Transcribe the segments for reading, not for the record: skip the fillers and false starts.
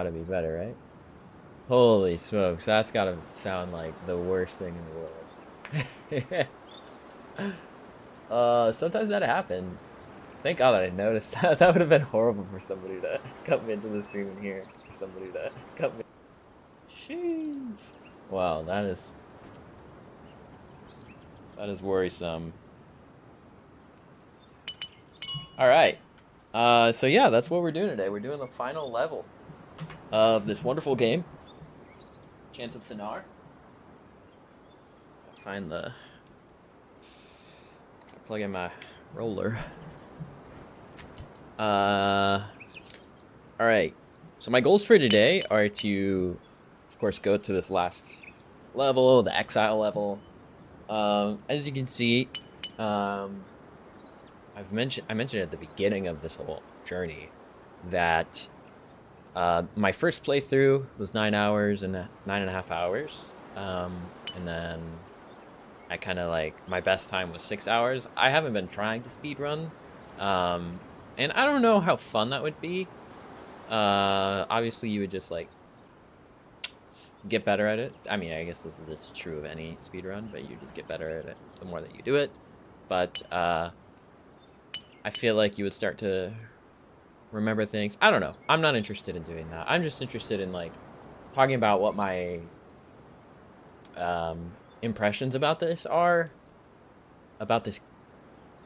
gotta be better, right? Holy smokes, that's gotta sound like the worst thing in the world. Sometimes that happens. Thank God I noticed that. That would have been horrible for somebody to come into the stream and hear. For somebody to come in. Sheesh. Wow, that is worrisome. All right. So yeah, that's what we're doing today. We're doing the final level of this wonderful game, Chants of Sennar. Find the plug in my roller. All right. So my goals for today are to, of course, go to this last level, the exile level. As you can see, I mentioned at the beginning of this whole journey that my first playthrough was 9 hours and 9.5 hours, and then I kind of my best time was 6 hours. I haven't been trying to speedrun, and I don't know how fun that would be. Obviously, you would just get better at it. I mean, I guess this is true of any speedrun, but you just get better at it the more that you do it. But I feel like you would start to remember things. I don't know. I'm not interested in doing that. I'm just interested in talking about what my impressions about this are, about this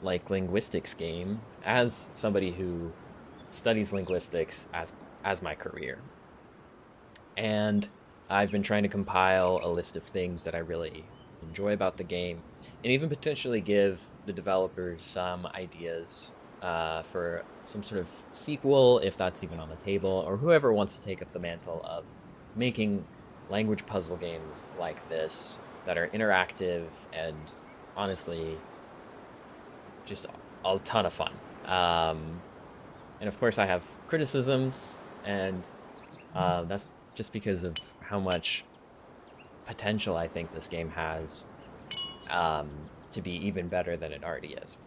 linguistics game, as somebody who studies linguistics as my career. And I've been trying to compile a list of things that I really enjoy about the game, and even potentially give the developers some ideas for some sort of sequel, if that's even on the table, or whoever wants to take up the mantle of making language puzzle games like this that are interactive and honestly just a ton of fun. And of course I have criticisms, and that's just because of how much potential I think this game has to be even better than it already is.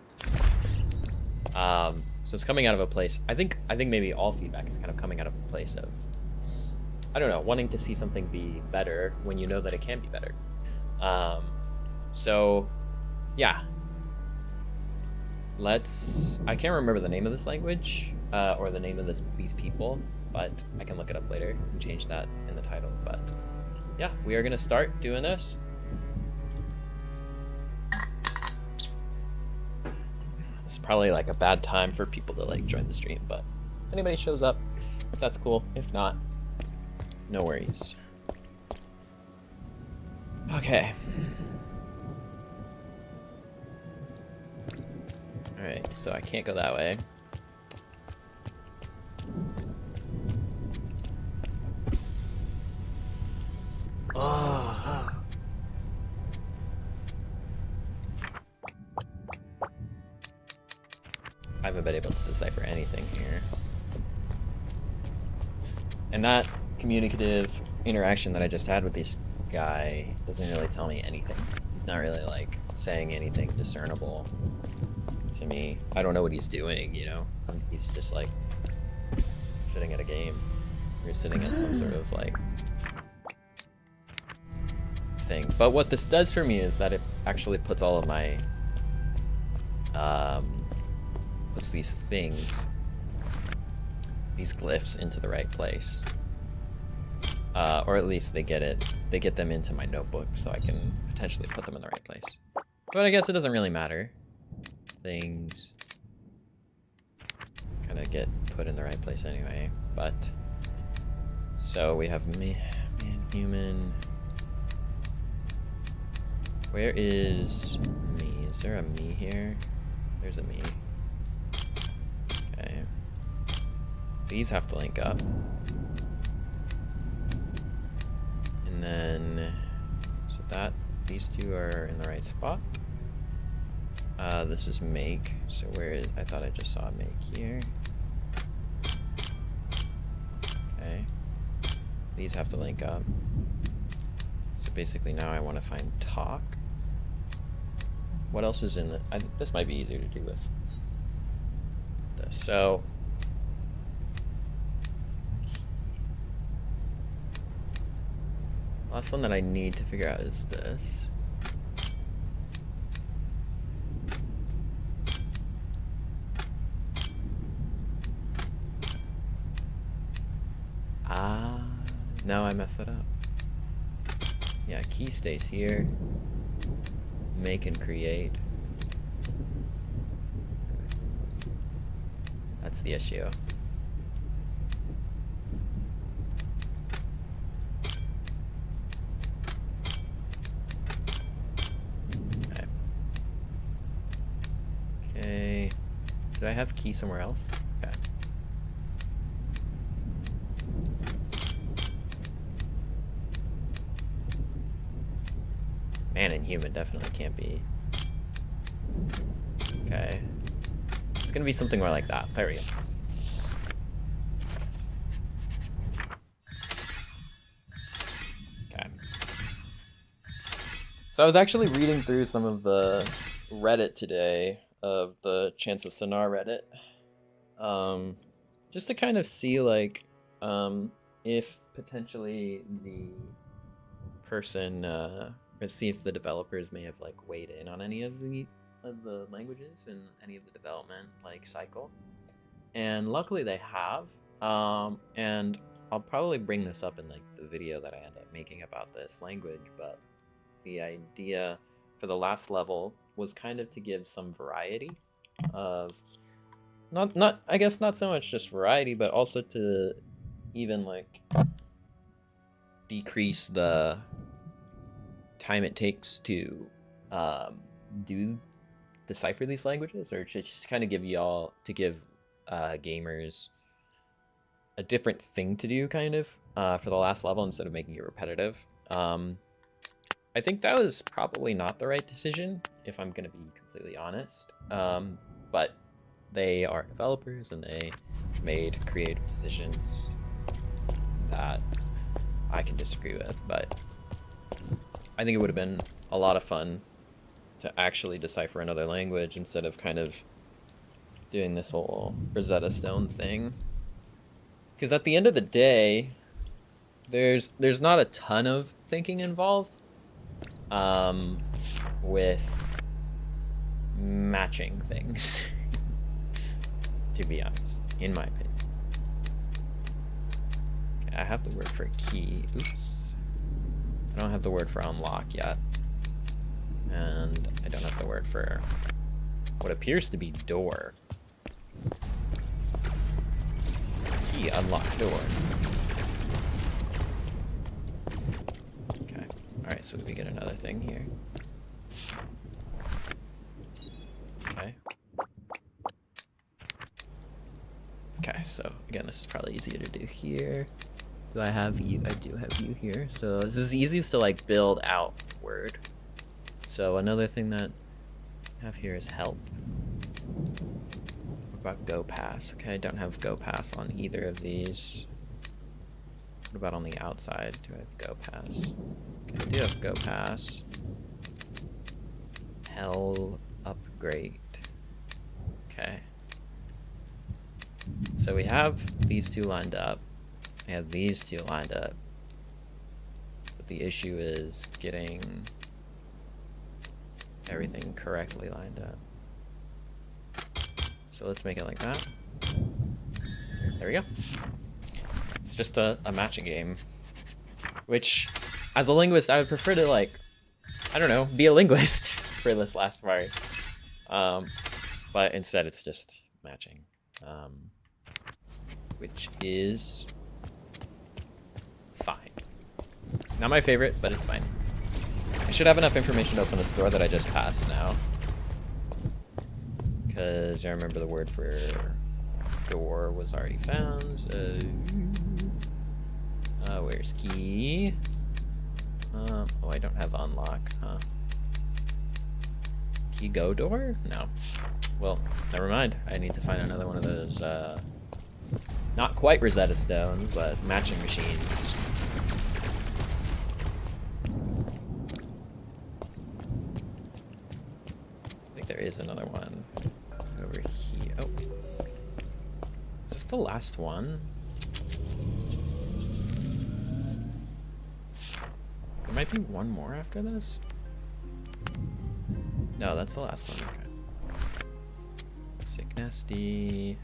So it's coming out of a place, I think maybe all feedback is kind of coming out of a place of, I don't know, wanting to see something be better when you know that it can be better. So yeah, I can't remember the name of this language or the name of these people, but I can look it up later and change that in the title. But yeah, we are gonna start doing this. It's probably a bad time for people to join the stream, but if anybody shows up, that's cool. If not, no worries. Okay. Alright, so I can't go that way. Oh. I haven't been able to decipher anything here. And that communicative interaction that I just had with this guy doesn't really tell me anything. He's not really saying anything discernible to me. I don't know what he's doing, you know? He's just sitting at a game. You're sitting at some sort of thing. But what this does for me is that it actually puts all of my puts these glyphs into the right place, or at least they get them into my notebook so I can potentially put them in the right place. But I guess it doesn't really matter. Things kind of get put in the right place anyway. But so we have man, human. Where is me? Is there a me here? There's a me. Okay. These have to link up. And then, so these two are in the right spot. This is make. So I thought I just saw make here. Okay. These have to link up. So basically now I want to find talk. What else is in the... this might be easier to do with this. So Last one that I need to figure out is this. Ah, no, I messed it up. Yeah, key stays here. Make and create. That's the issue. Okay. Okay. Do I have key somewhere else? Okay. Man and human definitely can't be. Okay. It's gonna be something more like that. There we go. Okay. So I was actually reading through some of the Reddit today of the Chants of Sennar Reddit. Just to kind of see like if potentially the person or see if the developers may have like weighed in on any of the languages in any of the development like cycle, and luckily they have. And I'll probably bring this up in like the video that I end up making about this language, but the idea for the last level was kind of to give some variety of not I guess not so much just variety, but also to even like decrease the time it takes to decipher these languages, or just kind of give gamers a different thing to do kind of for the last level instead of making it repetitive. I think that was probably not the right decision, if I'm going to be completely honest. But they are developers and they made creative decisions that I can disagree with, but I think it would have been a lot of fun to actually decipher another language instead of kind of doing this whole Rosetta Stone thing. Because at the end of the day, there's not a ton of thinking involved with matching things, to be honest, in my opinion. Okay, I have the word for key. Oops. I don't have the word for unlock yet. And I don't have the word for what appears to be door. Key, unlock door. Okay. Alright, so we get another thing here. Okay. Okay, so again, this is probably easier to do here. Do I have you? I do have you here. So this is the easiest to like build outward. So another thing that I have here is help. What about go pass? Okay, I don't have go pass on either of these. What about on the outside? Do I have go pass? Okay, I do have go pass. Hell upgrade. Okay. So we have these two lined up. I have these two lined up. But the issue is getting everything correctly lined up. So let's make it like that. There we go. It's just a matching game. Which, as a linguist, I would prefer to, like, I don't know, be a linguist for this last part. But instead it's just matching. Which is fine. Not my favorite, but it's fine. I should have enough information to open this door that I just passed now. Because I remember the word for door was already found. So, where's key? Oh, I don't have unlock, huh? Key go door? No. Well, never mind. I need to find another one of those, not quite Rosetta Stone, but matching machines. I think there is another one over here. Oh. Is this the last one? might be one more after this. No, that's the last one. Okay. Sick nasty.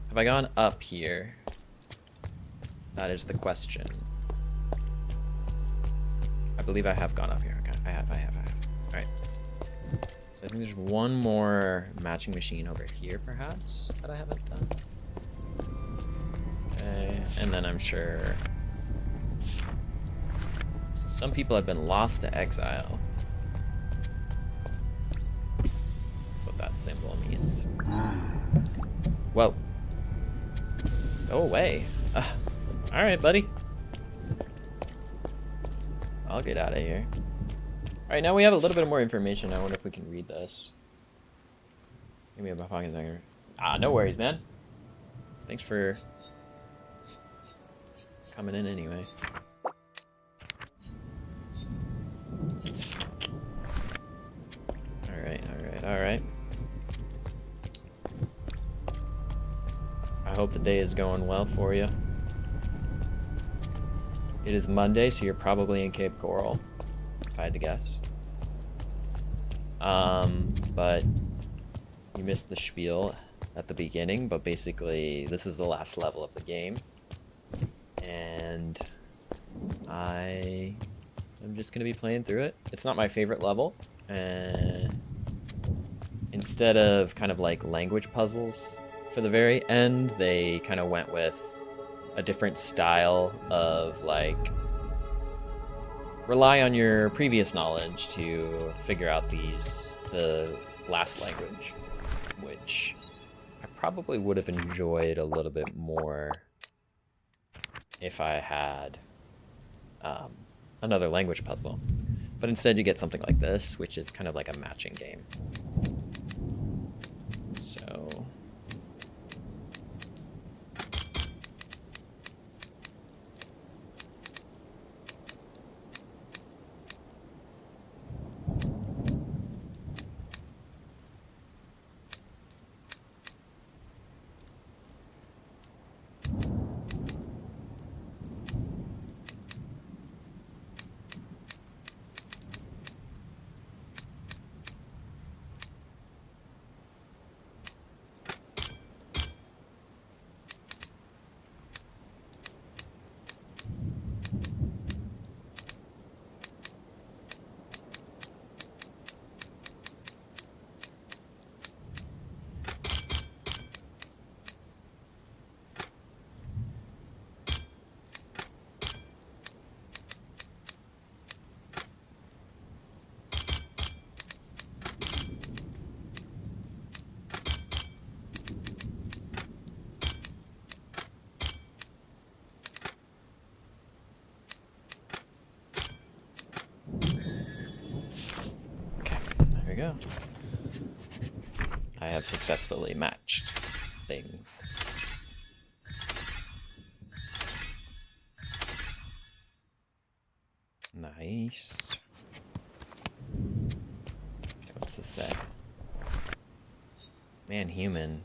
Have I gone up here? That is the question. I believe I have gone up here. Okay, I have. Alright. So I think there's one more matching machine over here, perhaps, that I haven't done. Okay, and then I'm sure... Some people have been lost to exile. That's what that symbol means. Whoa. Go away. Alright, buddy. I'll get out of here. Alright, now we have a little bit more information. I wonder if we can read this. Give me a pocket there. Ah, no worries, man. Thanks for coming in anyway. Alright. I hope the day is going well for you. It is Monday, so you're probably in Cape Coral, if I had to guess. But you missed the spiel at the beginning, but basically this is the last level of the game. And I am just gonna be playing through it. It's not my favorite level. Instead of kind of like language puzzles for the very end, they kind of went with a different style of like rely on your previous knowledge to figure out the last language, which I probably would have enjoyed a little bit more if I had another language puzzle. But instead you get something like this, which is kind of like a matching game. So go. I have successfully matched things. Nice. Okay, what's this say? Man, human.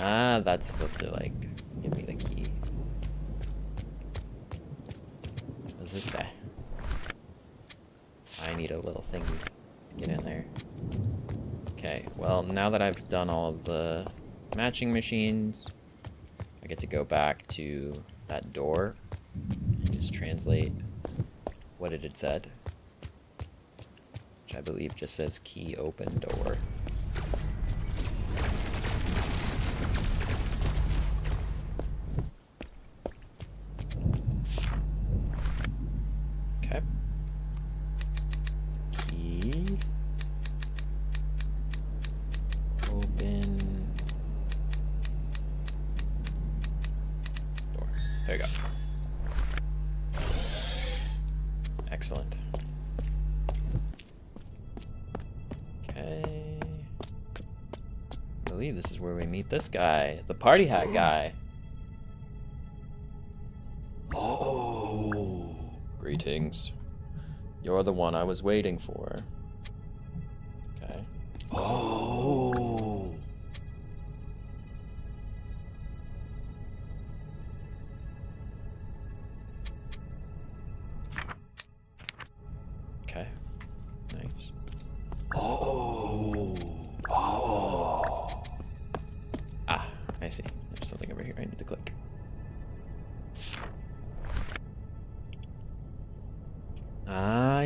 Ah, that's supposed to like give me the key. What does this say? I need a little thingy to get in there. Okay, well, now that I've done all of the matching machines, I get to go back to that door and just translate what it had said, which I believe just says key open door. Okay. Key open door. There you go. Excellent. Okay. I believe this is where we meet this guy, the party hat guy. Oh. Greetings. You're the one I was waiting for. Okay. Oh.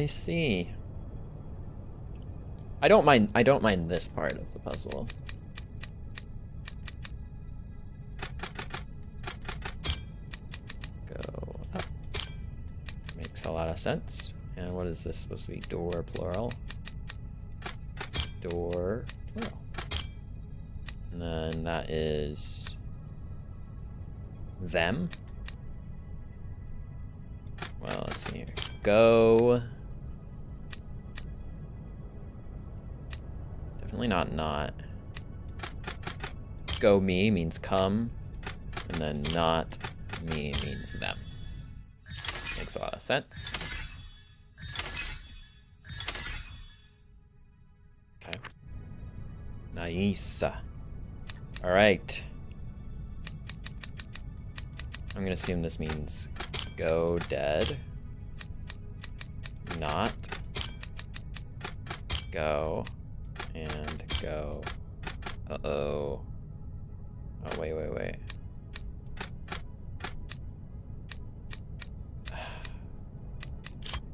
I see. I don't mind this part of the puzzle. Go up. Makes a lot of sense. And what is this supposed to be? Door, plural. Door, plural. And then that is them. Well, let's see here. Go. Definitely not. Go me means come. And then not me means them. Makes a lot of sense. Okay. Nice. Alright. I'm gonna assume this means go dead. Not. Go. And go. Uh-oh. Oh, wait.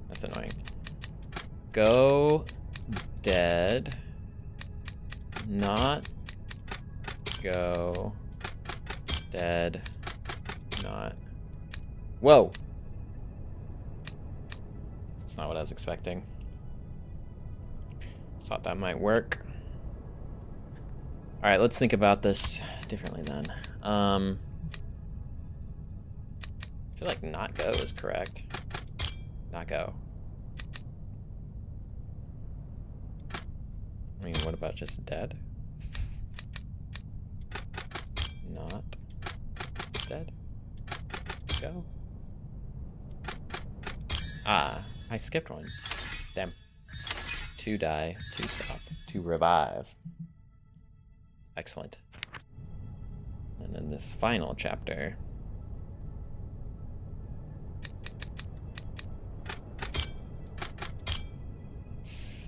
That's annoying. Go dead. Not go dead. Not. Whoa! That's not what I was expecting. Thought that might work. Alright, let's think about this differently then. I feel like not go is correct. Not go. I mean, what about just dead? Not dead. Go. Ah, I skipped one. Damn. To die, to stop, to revive. Excellent. And then this final chapter.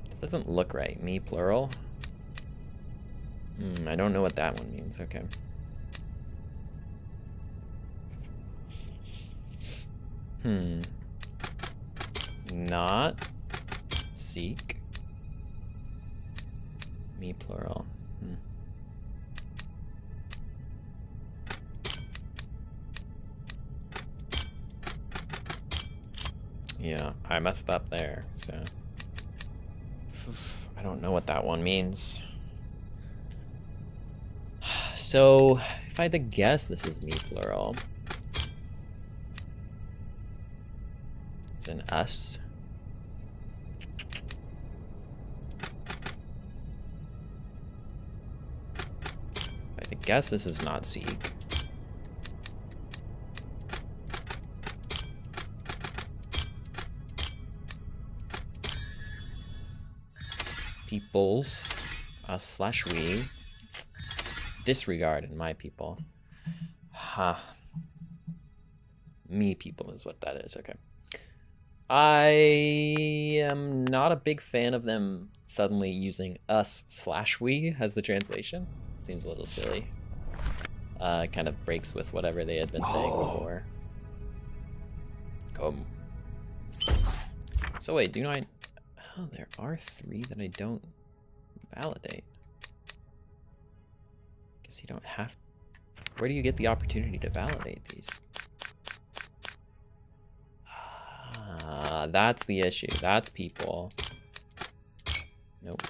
That doesn't look right. Me, plural. I don't know what that one means. Okay. Not seek. Me, plural. Yeah, I messed up there, so. I don't know what that one means. So, if I had to guess, this is me, plural. It's an us. If I had to guess, this is not seek. Peoples, us / we. Disregard in my people. Me people is what that is, okay. I am not a big fan of them suddenly using us / we as the translation. Seems a little silly. Kind of breaks with whatever they had been saying before. Come. So wait, do I... Oh, there are 3 that I don't validate. Guess you don't have... Where do you get the opportunity to validate these? That's the issue. That's people. Nope.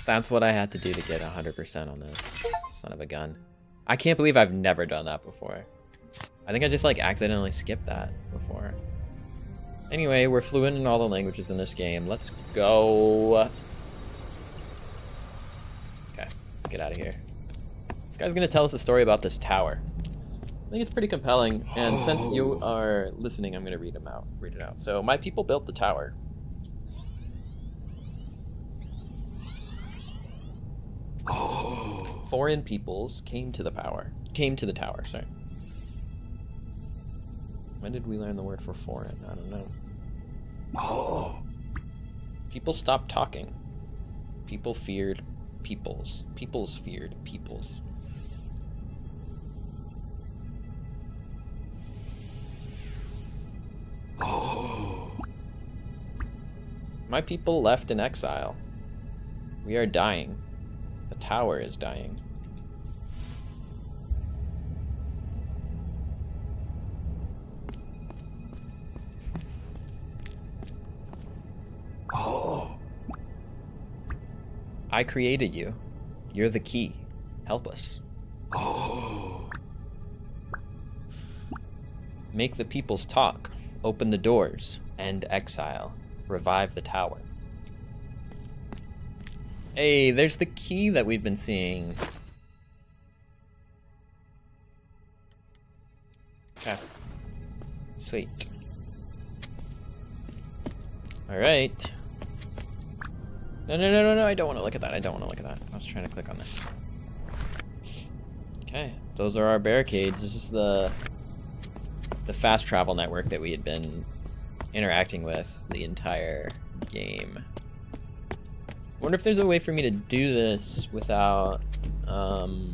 That's what I had to do to get 100% on this. Son of a gun. I can't believe I've never done that before. I think I just like accidentally skipped that before. Anyway, we're fluent in all the languages in this game. Let's go. Okay, get out of here. This guy's gonna tell us a story about this tower. I think it's pretty compelling, and since you are listening, I'm gonna read it out. So, my people built the tower. Foreign peoples came to the tower, sorry. When did we learn the word for foreign? I don't know. People stopped talking. People feared peoples. Peoples feared peoples. My people left in exile. We are dying. The tower is dying. Oh. I created you. You're the key. Help us. Oh. Make the peoples talk. Open the doors. End exile. Revive the tower. Hey, there's the key that we've been seeing. Okay. Sweet. Alright. No, I don't want to look at that. I don't want to look at that. I was trying to click on this. Okay, those are our barricades. This is the fast travel network that we had been interacting with the entire game. I wonder if there's a way for me to do this without, I feel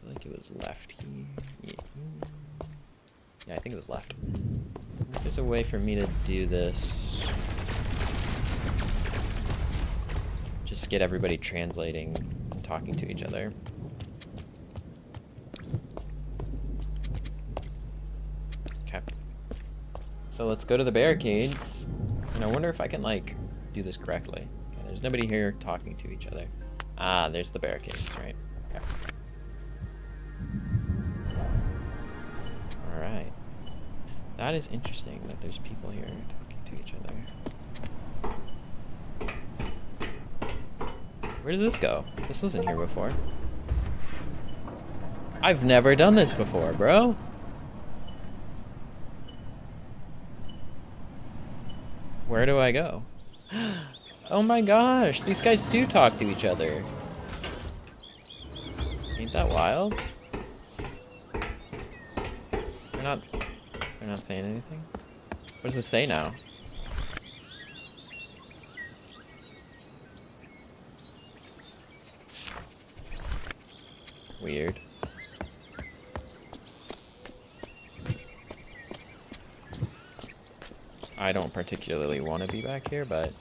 like it was left here. Yeah, I think it was left. I wonder if there's a way for me to do this. Just get everybody translating and talking to each other. Okay. So let's go to the barricades. And I wonder if I can, like, do this correctly. Okay, there's nobody here talking to each other. Ah, there's the barricades, right? Okay. Alright. That is interesting that there's people here talking to each other. Where does this go? This wasn't here before. I've never done this before, bro. Where do I go? Oh my gosh, these guys do talk to each other. Ain't that wild? They're not saying anything? What does it say now? Weird. I don't particularly want to be back here, but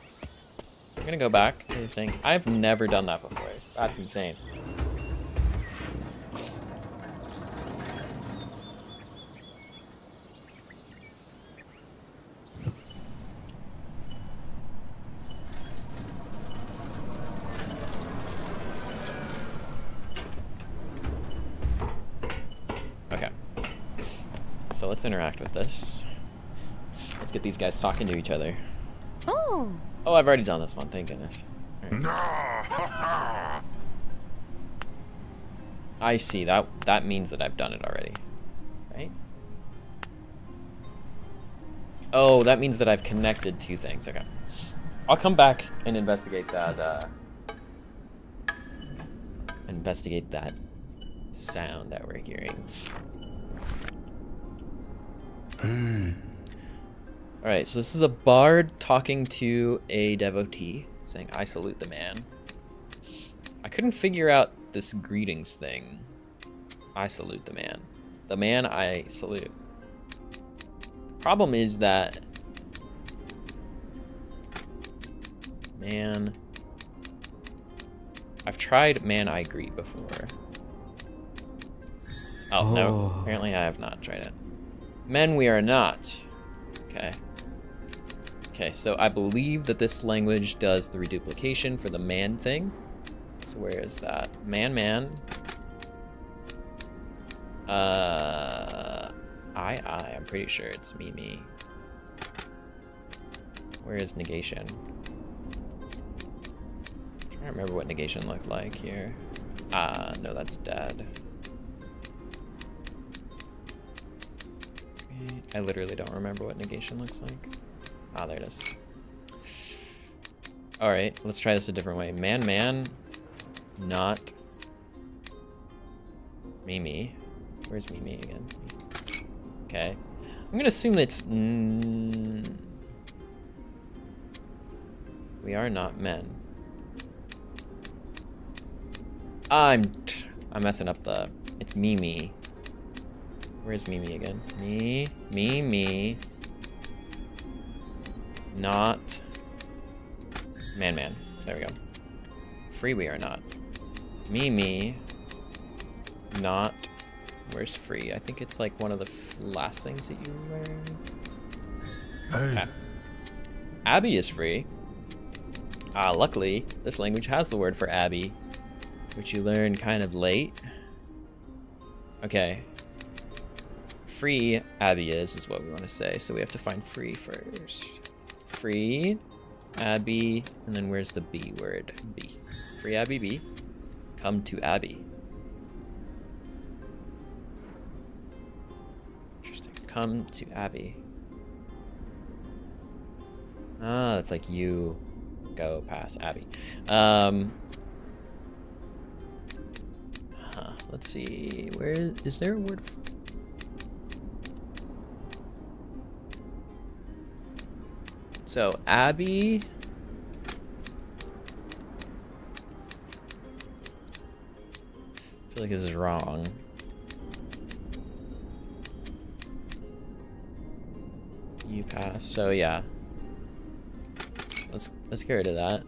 I'm gonna go back to the thing. I've never done that before. That's insane. Okay. So let's interact with this. Let's get these guys talking to each other. Oh. Oh, I've already done this one, thank goodness. Right. I see, that means that I've done it already, right? Oh, that means that I've connected two things, okay. I'll come back and investigate that, sound that we're hearing. Alright, so this is a bard talking to a devotee, saying, I salute the man. I couldn't figure out this greetings thing. I salute the man. The man I salute. Problem is that... Man... I've tried man I greet before. Oh, no. Apparently I have not tried it. Men we are not. Okay. Okay, so I believe that this language does the reduplication for the man thing. So where is that? Man. I'm pretty sure it's me. Where is negation? I'm trying to remember what negation looked like here. No, that's dead. I literally don't remember what negation looks like. Ah, there it is. Alright, let's try this a different way. Man, not Mimi. Where's Mimi again? Okay. I'm gonna assume it's... we are not men. I'm messing up the... It's Mimi. Where's Mimi again? Me. Not Man. There we go. Free we are not. Me. Not. Where's free? I think it's like one of the last things that you learn. Hey. Okay. Abby is free. Luckily, this language has the word for Abby, which you learn kind of late. Okay. Free Abby is what we want to say, so we have to find free first. Free, Abby, and then where's the B word? B. Free Abby B. Come to Abby. Interesting. Come to Abby. Ah, that's like you go past Abby. Let's see. Where is there a word for... So, Abby... I feel like this is wrong. You pass. So, yeah. Let's get rid of that.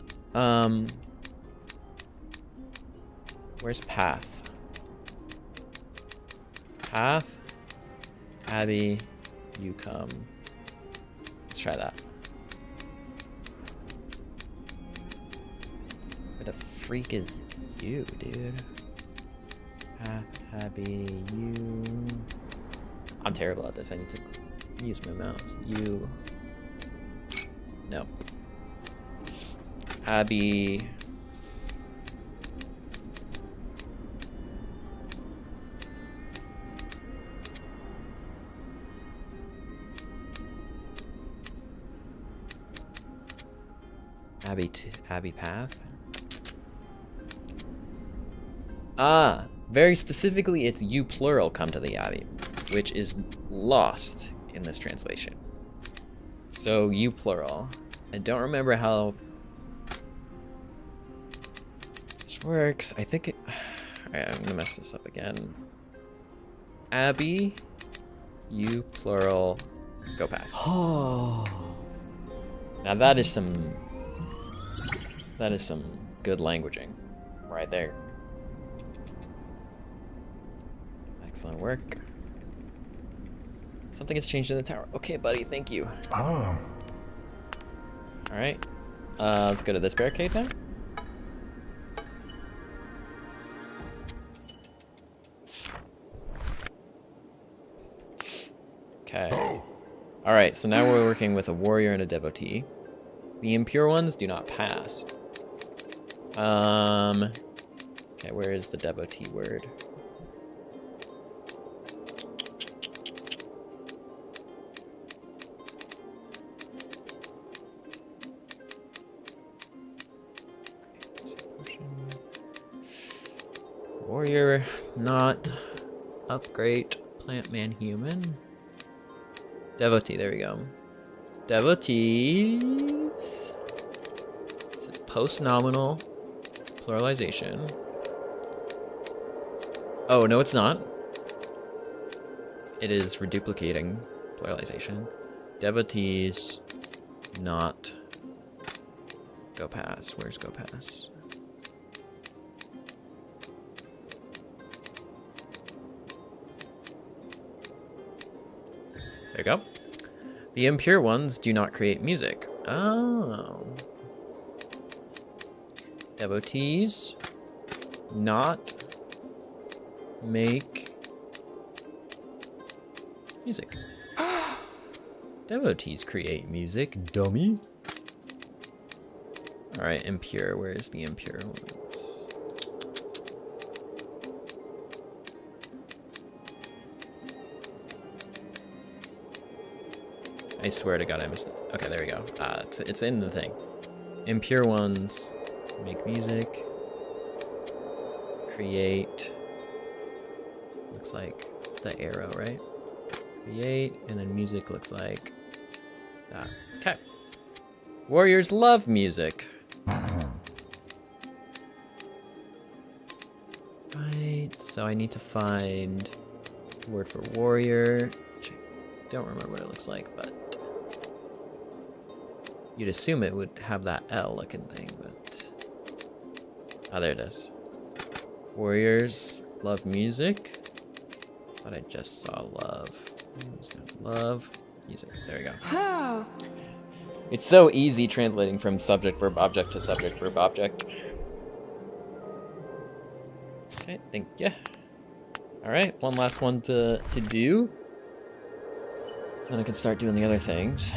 Where's path? Path, Abby, you come. Let's try that. Where the freak is you, dude? Path, Abby, you. I'm terrible at this. I need to use my mouse. You. No. Abby. Abby path. Very specifically, it's you plural come to the Abbey, which is lost in this translation. So you plural. I don't remember how this works. I think it... Alright, I'm gonna mess this up again. Abby, you plural, go past. Now that is some good languaging right there. Excellent work. Something has changed in the tower. Okay, buddy, thank you. Oh. All right, let's go to this barricade now. Okay. All right, so now we're working with a warrior and a devotee. The impure ones do not pass. Okay, where is the devotee word? Warrior, not upgrade, plant, man, human. Devotee, there we go. Devotees. This is post-nominal pluralization. Oh, no, it's not. It is reduplicating pluralization. Devotees, not go past. Where's go past? There you go. The impure ones do not create music. Oh. Devotees not make music. Devotees create music, dummy. All right, impure. Where is the impure one? I swear to God, I missed it. Okay, there we go. It's in the thing. Impure ones make music. Create. Looks like the arrow, right? Create, and then music looks like that. Okay. Warriors love music. Right, so I need to find the word for warrior. Don't remember what it looks like, but You'd assume it would have that L looking thing, but... Oh, there it is. Warriors love music. Thought I just saw love. Love music. There we go. It's so easy translating from subject, verb, object to subject, verb, object. Okay, thank you. Alright, one last one to do. Then I can start doing the other things.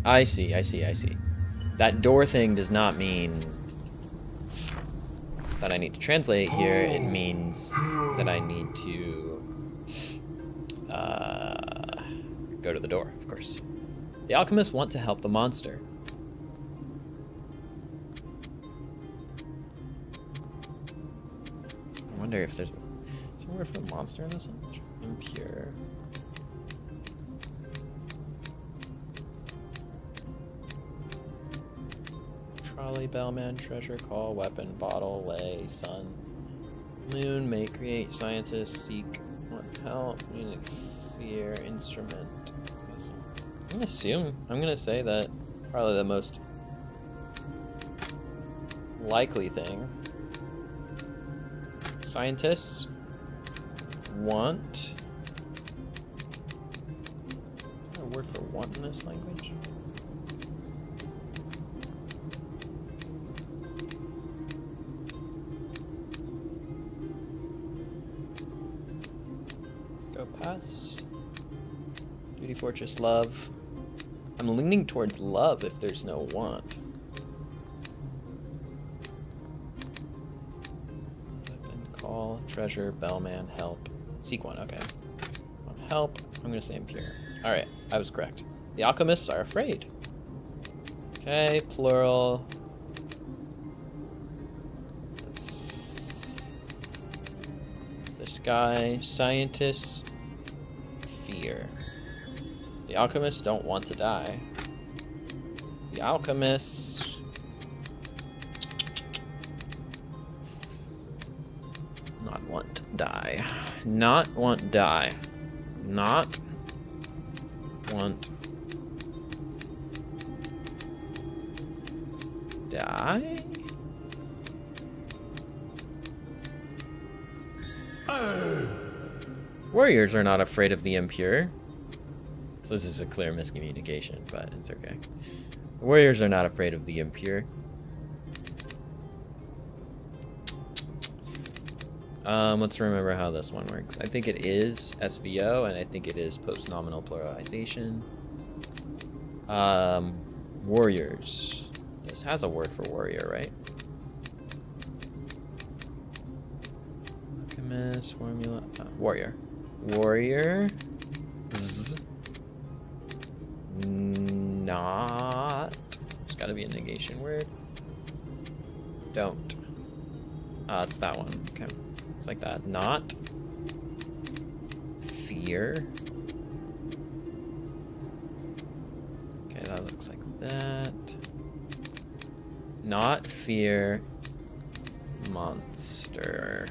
I see. That door thing does not mean that I need to translate here. It means that I need to go to the door, of course. The alchemists want to help the monster. I wonder if there's somewhere for the monster in this image. Impure. Trolley, bellman, treasure, call, weapon, bottle, lay, sun, moon, may create, scientist, seek, want help, music, fear, instrument. I'm gonna say that probably the most likely thing. Scientists want. Is there a word for want in this language? Pass. Duty fortress, love. I'm leaning towards love if there's no want. Weapon, call, treasure, bellman, help. Seek one, okay. Want help, I'm gonna say impure. Alright, I was correct. The alchemists are afraid. Okay, plural. This guy, scientists. Fear. The alchemists don't want to die. The alchemists not want to die. Not want die. Not want die. Warriors are not afraid of the impure. So this is a clear miscommunication, but it's okay. Warriors are not afraid of the impure. Let's remember how this one works. I think it is SVO, and I think it is post-nominal pluralization. Warriors. This has a word for warrior, right? Alchemist, formula, warrior. Warrior. Not. There's got to be a negation word. Don't. It's that one. Okay. It's like that. Not. Fear. Okay, that looks like that. Not fear. Monster.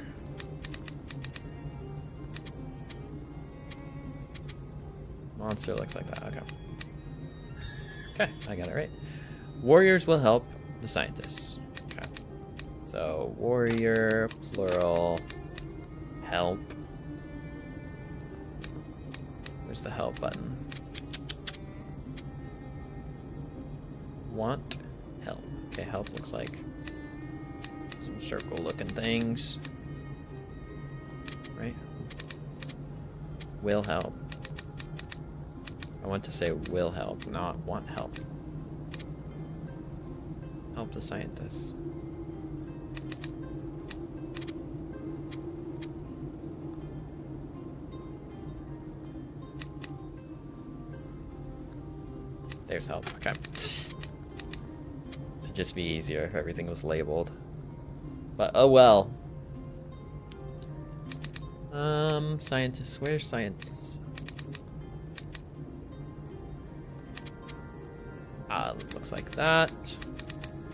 Monster looks like that. Okay. Okay, I got it right. Warriors will help the scientists. Okay. So, warrior, plural, help. Where's the help button? Want help. Okay, help looks like some circle looking things. Right? Will help. I want to say will help, not want help. Help the scientists. There's help, okay. It'd just be easier if everything was labeled. But oh well. Scientists, where's scientists? Looks like that.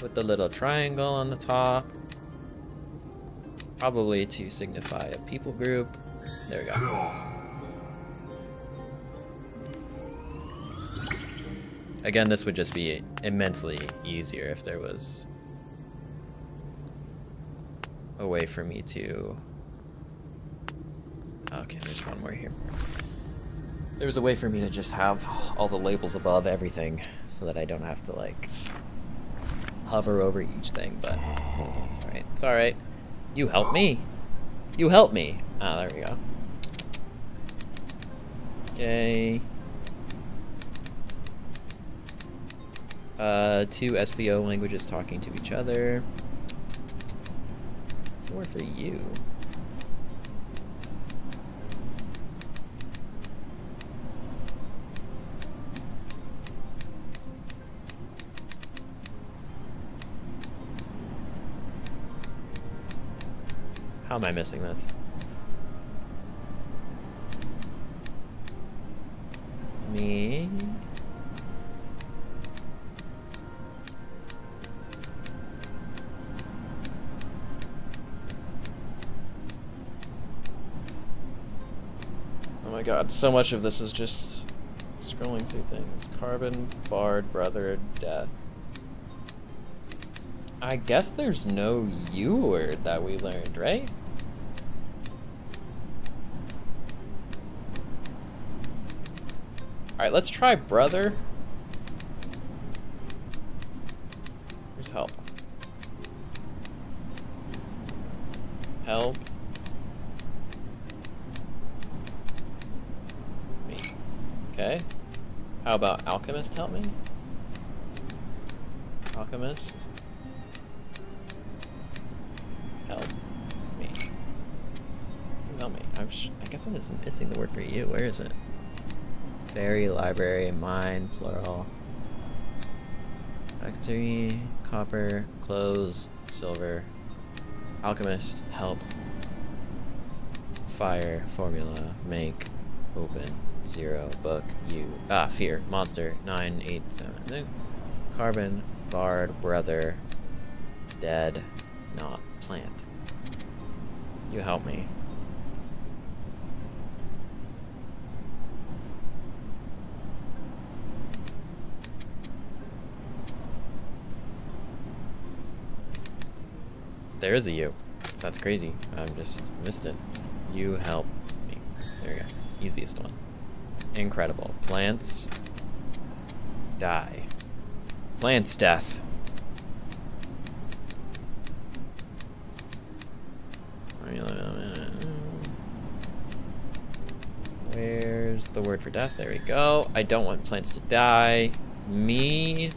With the little triangle on the top. Probably to signify a people group. There we go. Again, this would just be immensely easier if there was a way for me to... Okay, there's one more here. There was a way for me to just have all the labels above everything so that I don't have to, like, hover over each thing, but it's alright. It's alright. You help me. You help me. Ah, there we go. Okay. Two SVO languages talking to each other. What's the word for you? How am I missing this? Me. Oh my god, so much of this is just scrolling through things. Carbon, bard, brother, death. I guess there's no U word that we learned, right? Alright, let's try brother. Here's help. Help. Me. Okay. How about alchemist help me? Alchemist. Help me. Help me. I guess I'm just missing the word for you. Where is it? Fairy, library, mine, plural. Factory, copper, clothes, silver. Alchemist, help. Fire, formula, make, open, 0, book, you. Ah, fear, monster, 9, 8, 7. Carbon, bard, brother, dead, not, plant. You help me. There is a U. That's crazy. I've just missed it. You help me. There we go. Easiest one. Incredible. Plants die. Plants death. Where's the word for death? There we go. I don't want plants to die. Me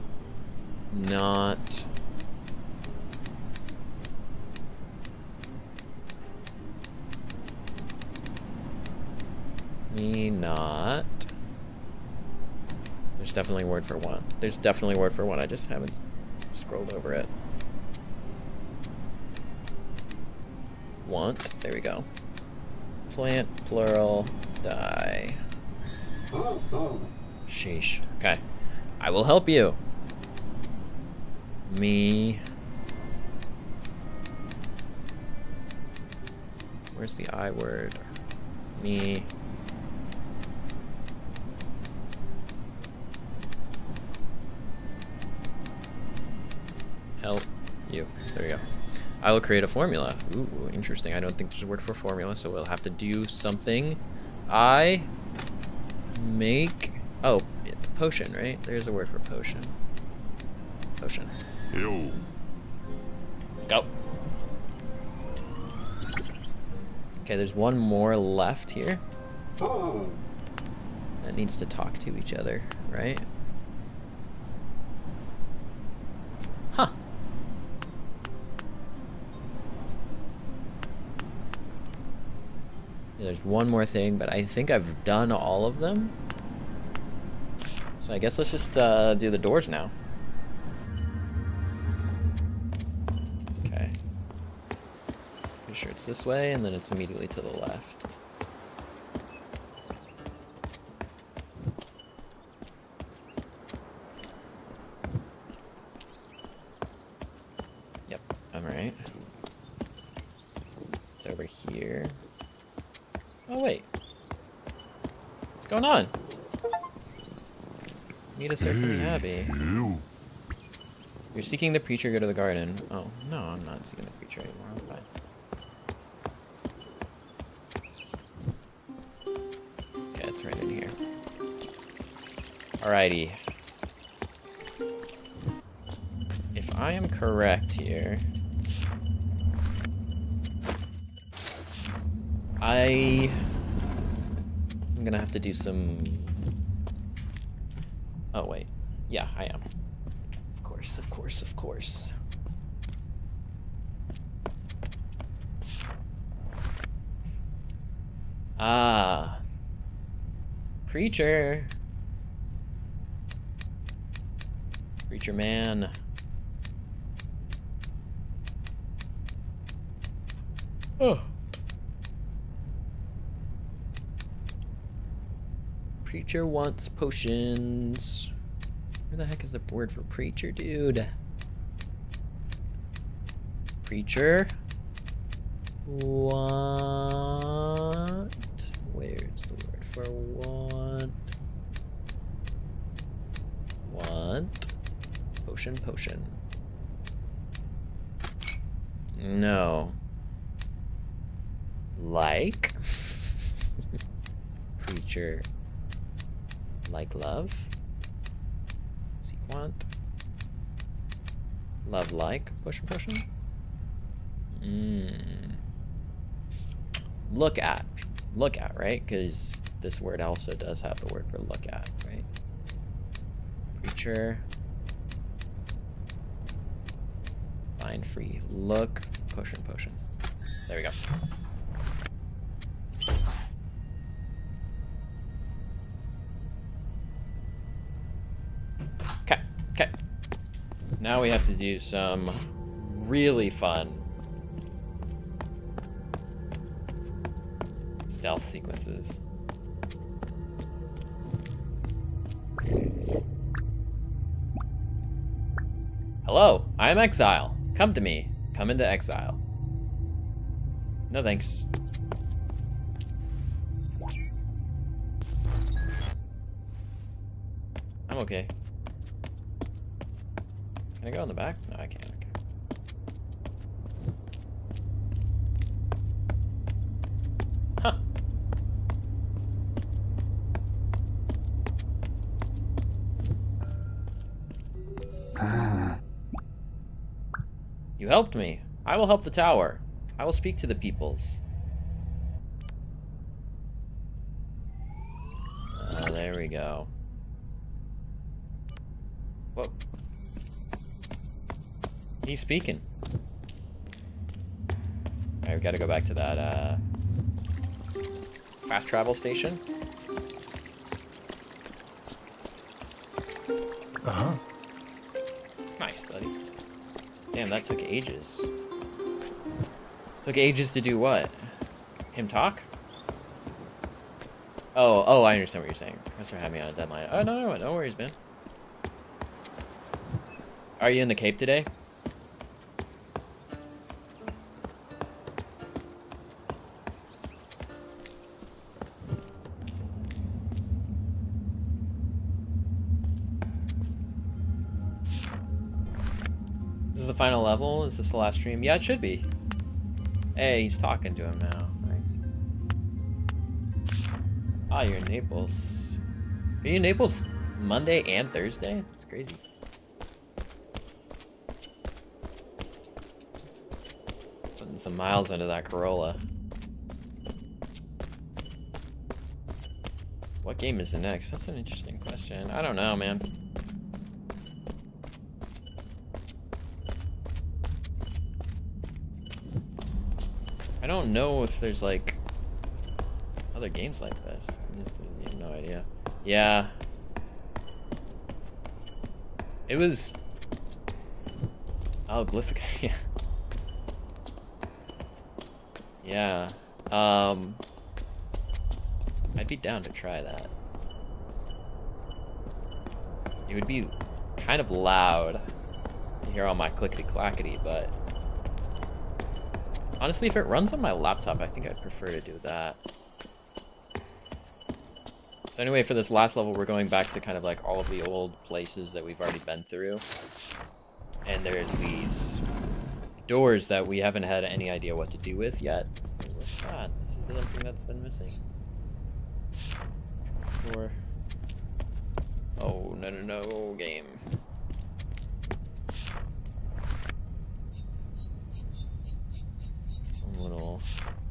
not Me not. There's definitely a word for one. There's definitely a word for one. I just haven't scrolled over it. Want. There we go. Plant, plural, die. Sheesh. Okay. I will help you. Me. Where's the I word? Me. Help you. There we go. I will create a formula. Ooh, interesting. I don't think there's a word for formula, so we'll have to do something. I make... Oh, potion, right? There's a word for potion. Potion. Yo. Let's go. Okay, there's one more left here. That needs to talk to each other, right? Huh. There's one more thing, but I think I've done all of them. So I guess let's just do the doors now. Okay. Pretty sure it's this way, and then it's immediately to the left. right? It's over here. Oh, wait. What's going on? Need a surf for me, Abby. You're seeking the preacher, go to the garden. Oh, no, I'm not seeking the preacher anymore. I'm fine. Okay, it's right in here. Alrighty. If I am correct here, I'm gonna have to do some... Oh, wait. Yeah, I am. Of course, of course. Ah. Preacher. Preacher man. Oh. Preacher wants potions. Where the heck is the word for preacher, dude? Preacher. Want. Where's the word for want? Want. Potion, potion. No. Like. Preacher. Like love. Want. Love like. Potion, potion. Look at. Look at, right? Because this word also does have the word for look at, right? Preacher. Find free. Look. Potion, potion. There we go. Okay, okay. Now we have to do some really fun stealth sequences. Hello, I am exile. Come to me. Come into exile. No thanks. I'm okay. Can I go in the back? No, I can't. Okay. Huh. You helped me. I will help the tower. I will speak to the peoples. There we go. Whoa. He's speaking. Alright, we gotta go back to that, fast travel station. Uh-huh. Nice, buddy. Damn, that took ages. Took ages to do what? Him talk? Oh, I understand what you're saying. Professor had me on a deadline. Oh, no worries, man. Are you in the Cape today? This is the final level? Is this the last stream? Yeah, it should be. Hey, he's talking to him now. Nice. Ah, you're in Naples. Are you in Naples Monday and Thursday? That's crazy. Putting some miles into that Corolla. What game is the next? That's an interesting question. I don't know, man. I don't know if there's like other games like this. I just have no idea. Yeah. It was... Oh, glyphic. Yeah. Yeah. I'd be down to try that. It would be kind of loud to hear all my clickety-clackety, but Honestly, if it runs on my laptop, I think I'd prefer to do that. So anyway, for this last level, we're going back to kind of like all of the old places that we've already been through. And there's these doors that we haven't had any idea what to do with yet. What's that? This is something that's been missing. Or... oh, no, game. Some little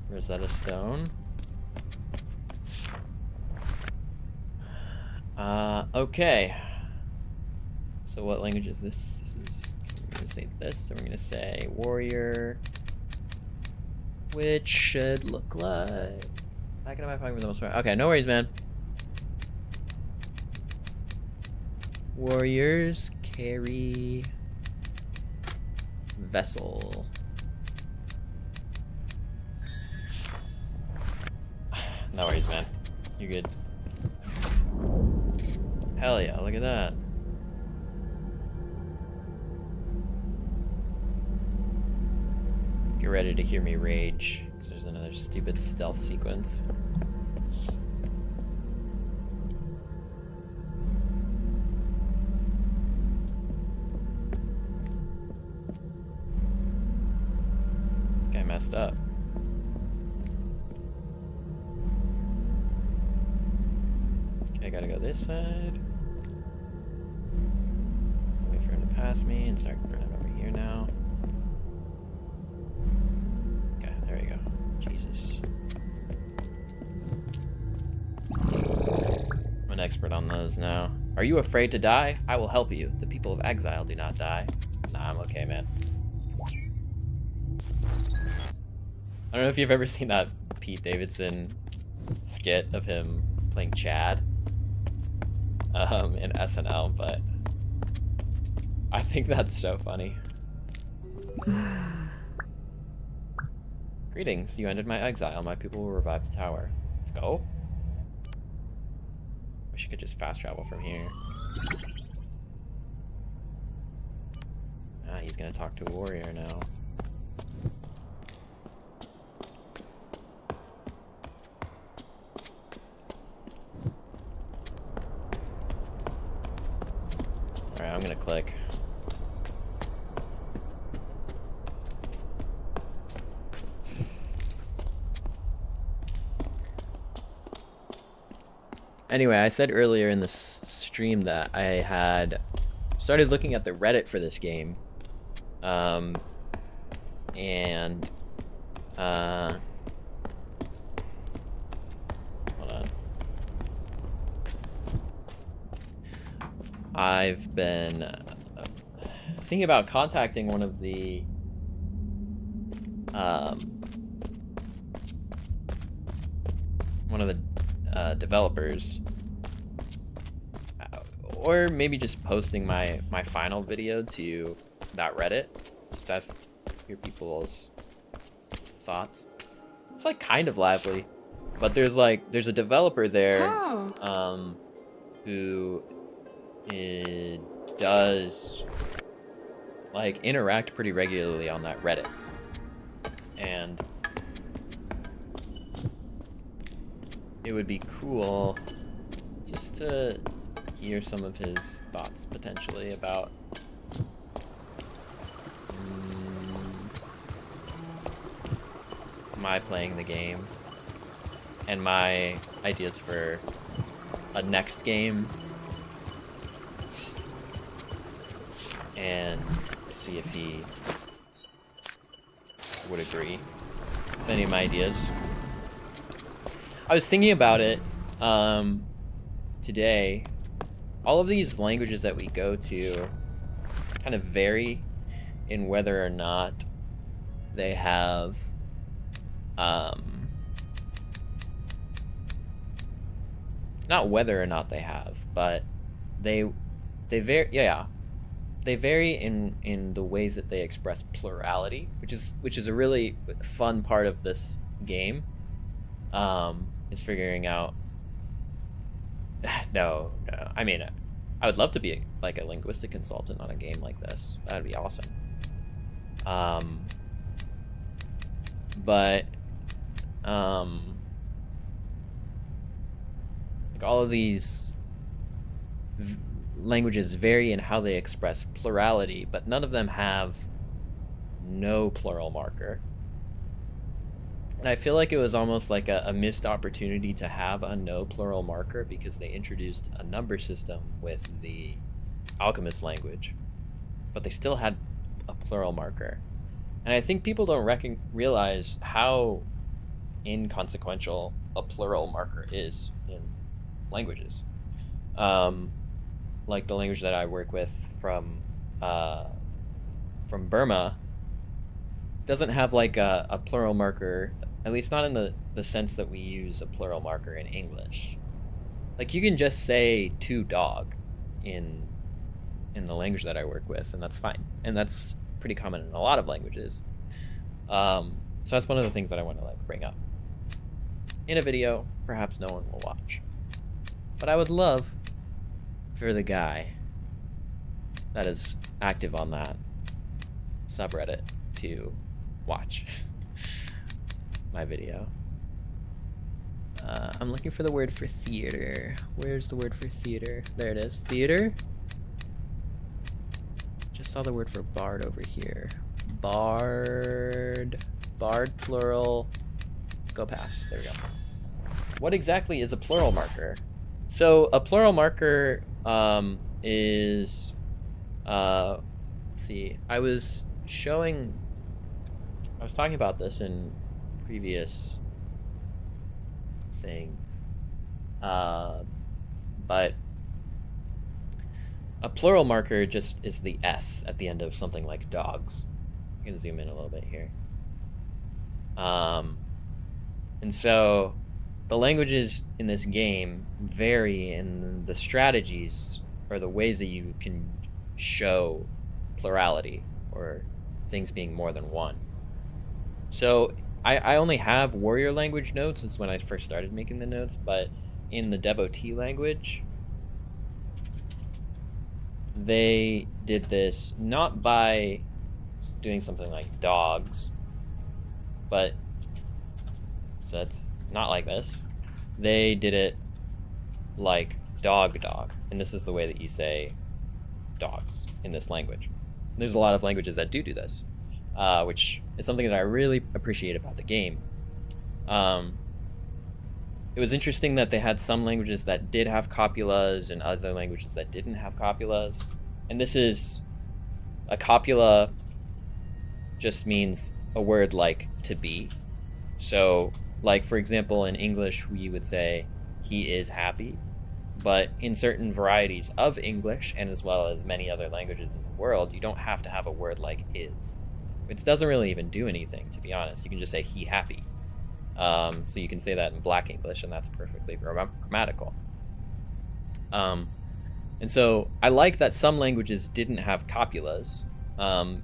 Rosetta Stone. Okay. So what language is this? This is, we're gonna say this, so we're gonna say warrior, which should look like, how can I find the most part? Okay, no worries, man. Warriors carry vessel. No worries, man. You're good. Hell yeah, look at that. Get ready to hear me rage, because there's another stupid stealth sequence. I messed up. Okay, I gotta go this side. Wait for him to pass me and start running over here now. Okay, there we go. Jesus. I'm an expert on those now. Are you afraid to die? I will help you. The people of exile do not die. Nah, I'm okay, man. I don't know if you've ever seen that Pete Davidson skit of him playing Chad in SNL, but I think that's so funny. Greetings, you ended my exile. My people will revive the tower. Let's go. Wish I could just fast travel from here. Ah, he's gonna talk to a warrior now. Alright, I'm gonna click. Anyway, I said earlier in this stream that I had started looking at the Reddit for this game. Hold on. I've been thinking about contacting one of the developers, or maybe just posting my final video to that Reddit, just to hear people's thoughts. It's like kind of lively, but there's a developer there who does like interact pretty regularly on that Reddit, and it would be cool just to hear some of his thoughts potentially about my playing the game and my ideas for a next game, and see if he would agree with any of my ideas. I was thinking about it today. All of these languages that we go to kind of vary in whether or not they have not whether or not they have, but they vary. Yeah, they vary in the ways that they express plurality, which is a really fun part of this game. Is figuring out. No. I mean, I would love to be like a linguistic consultant on a game like this. That would be awesome. but like all of these languages vary in how they express plurality, but none of them have no plural marker. And I feel like it was almost like a missed opportunity to have a no plural marker because they introduced a number system with the alchemist language, but they still had a plural marker. And I think people don't realize how inconsequential a plural marker is in languages. Like the language that I work with from Burma doesn't have like a plural marker, at least not in the sense that we use a plural marker in English. Like you can just say to dog in the language that I work with, and that's fine. And that's pretty common in a lot of languages. So that's one of the things that I want to like bring up in a video. Perhaps no one will watch, but I would love for the guy that is active on that subreddit to watch my video. I'm looking for the word for theater. Where's the word for theater? There it is. Theater? Just saw the word for bard over here. Bard. Bard plural. Go past. There we go. What exactly is a plural marker? So a plural marker is let's see. I was talking about this in previous things. But a plural marker just is the S at the end of something like dogs. I can zoom in a little bit here. And so the languages in this game vary in the strategies or the ways that you can show plurality or things being more than one. So I only have warrior language notes. This is when I first started making the notes, but in the devotee language, they did this not by doing something like dogs, but so it's not like this. They did it like dog, and this is the way that you say dogs in this language. There's a lot of languages that do this, which is something that I really appreciate about the game. It was interesting that they had some languages that did have copulas and other languages that didn't have copulas. And this is a copula just means a word like to be. So like, for example, in English, we would say he is happy, but in certain varieties of English, and as well as many other languages in the world, you don't have to have a word like is. It doesn't really even do anything, to be honest. You can just say he happy. So you can say that in Black English, and that's perfectly grammatical. And so I like that some languages didn't have copulas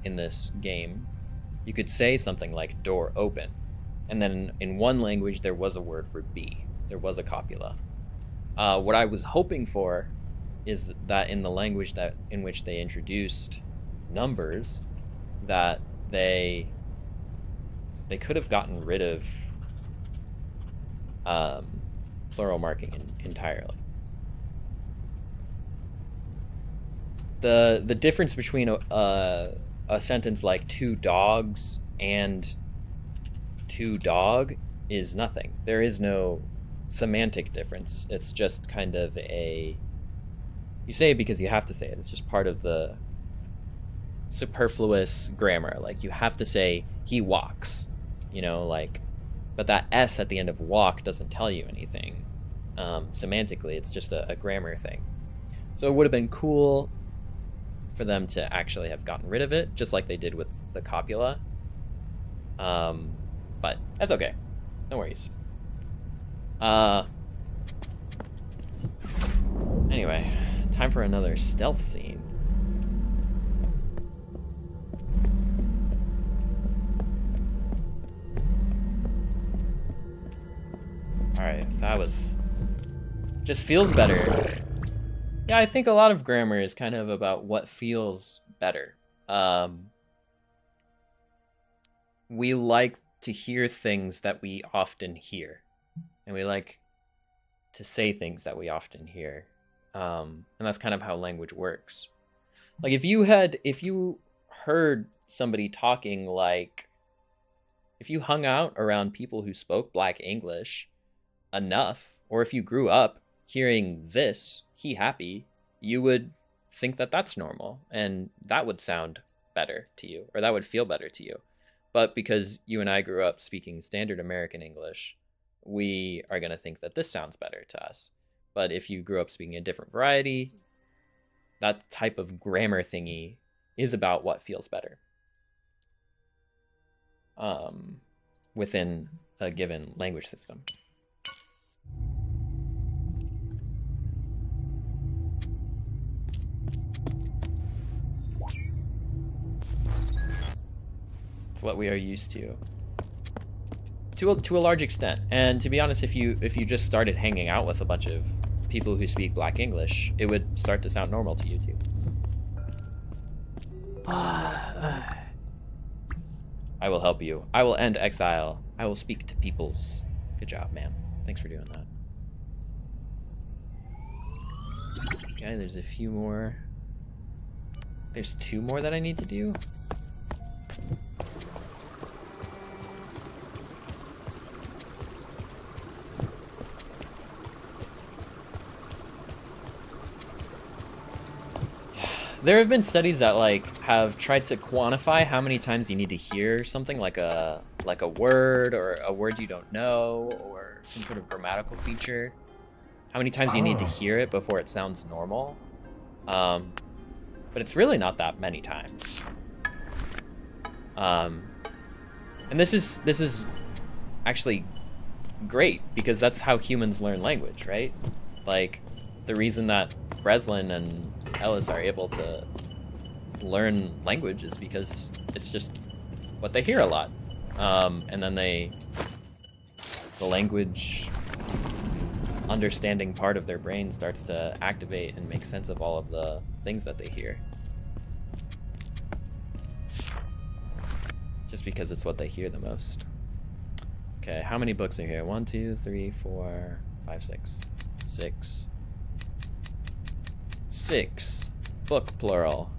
in this game. You could say something like door open, and then in one language there was a word for be. There was a copula. What I was hoping for is that in the language in which they introduced numbers, that they could have gotten rid of plural marking entirely. The difference between a sentence like two dogs and two dog is nothing. There is no semantic difference. It's just kind of you say it because you have to say it. It's just part of the superfluous grammar. Like you have to say he walks, but that S at the end of walk doesn't tell you anything. Semantically, it's just a grammar thing. So it would have been cool for them to actually have gotten rid of it, just like they did with the copula. But that's okay. No worries. Anyway, time for another stealth scene. Alright, that just feels better. Yeah, I think a lot of grammar is kind of about what feels better. We like to hear things that we often hear, and we like to say things that we often hear. And that's kind of how language works. Like if you heard somebody talking, like if you hung out around people who spoke Black English enough, or if you grew up hearing this, he happy, you would think that that's normal, and that would sound better to you, or that would feel better to you. But because you and I grew up speaking standard American English, we are going to think that this sounds better to us. But if you grew up speaking a different variety, that type of grammar thingy is about what feels better within a given language system. It's what we are used to a large extent. And to be honest, if you just started hanging out with a bunch of people who speak Black English, it would start to sound normal to you too. I will help you. I will end exile. I will speak to peoples. Good job, man. Thanks for doing that. Okay, there's a few more. There's 2 more that I need to do. There have been studies that have tried to quantify how many times you need to hear something like a word, or a word you don't know, or some sort of grammatical feature. How many times you need to hear it before it sounds normal. But it's really not that many times. And this is actually great, because that's how humans learn language, right? Like the reason that Breslin and Ellis are able to learn language is because it's just what they hear a lot. And then the language understanding part of their brain starts to activate and make sense of all of the things that they hear. Just because it's what they hear the most. Okay, how many books are here? 1, 2, 3, 4, 5, 6. 6. Book, plural.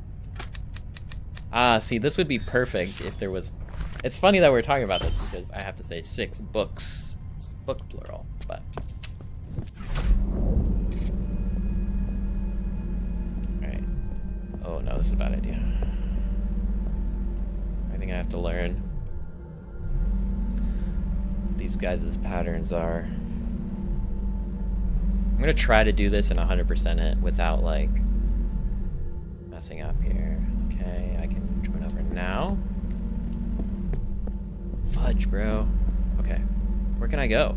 See, this would be perfect if there was... It's funny that we're talking about this, because I have to say 6 books. It's book, plural, but... Alright. Oh no, this is a bad idea. I think I have to learn what these guys' patterns are. I'm gonna try to do this and 100% it without messing up here. Okay, I can join over now. Fudge, bro. Okay, where can I go?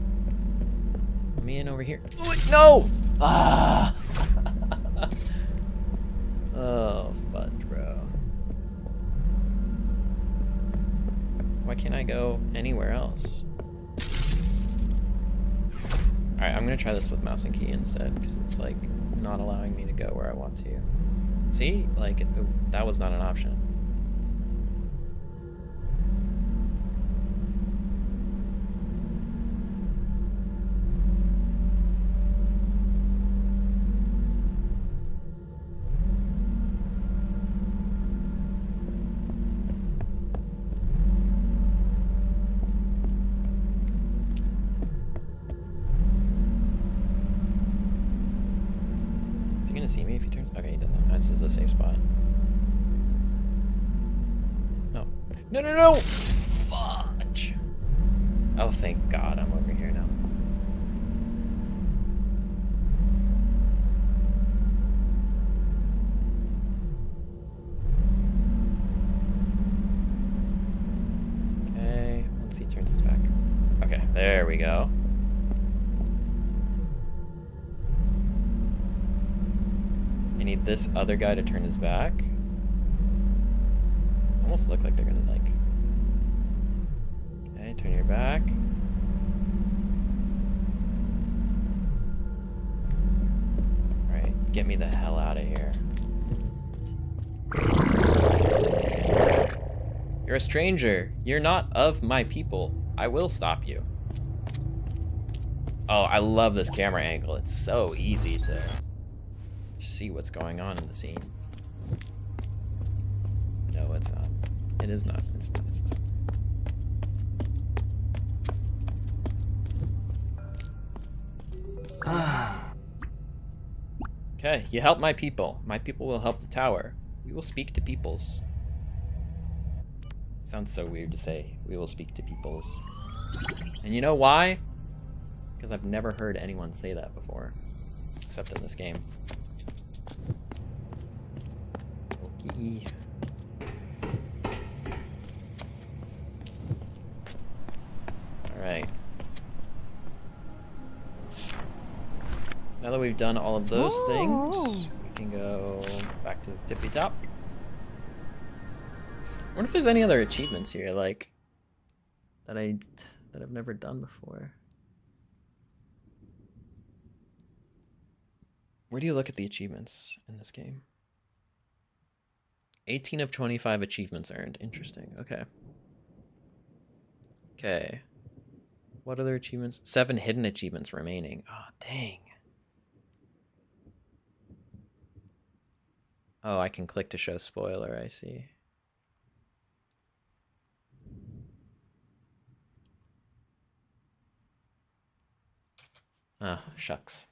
Let me in over here. Ooh, no! Ah! Oh, fudge, bro. Why can't I go anywhere else? Alright, I'm gonna try this with mouse and key instead, because it's not allowing me to go where I want to. See? That was not an option. See me if he turns? Okay, he doesn't. This is a safe spot. No. No, no, no! Fudge! Oh, thank God I'm over here now. Okay, once he turns his back. Okay, there we go. I need this other guy to turn his back. Almost look like they're gonna Okay, turn your back. Alright, get me the hell out of here. You're a stranger. You're not of my people. I will stop you. Oh, I love this camera angle. It's so easy to see what's going on in the scene. No, it's not. It is not. It's not. It's not. Okay, you help my people. My people will help the tower. We will speak to peoples. Sounds so weird to say. We will speak to peoples. And you know why? Because I've never heard anyone say that before. Except in this game. Okay. Alright. Now that we've done all of those things, we can go back to the tippy top. I wonder if there's any other achievements here, like, that I've never done before. Where do you look at the achievements in this game? 18 of 25 achievements earned. Interesting. Okay. Okay. What other achievements? 7 hidden achievements remaining. Oh, dang. Oh, I can click to show spoiler, I see. Ah, shucks.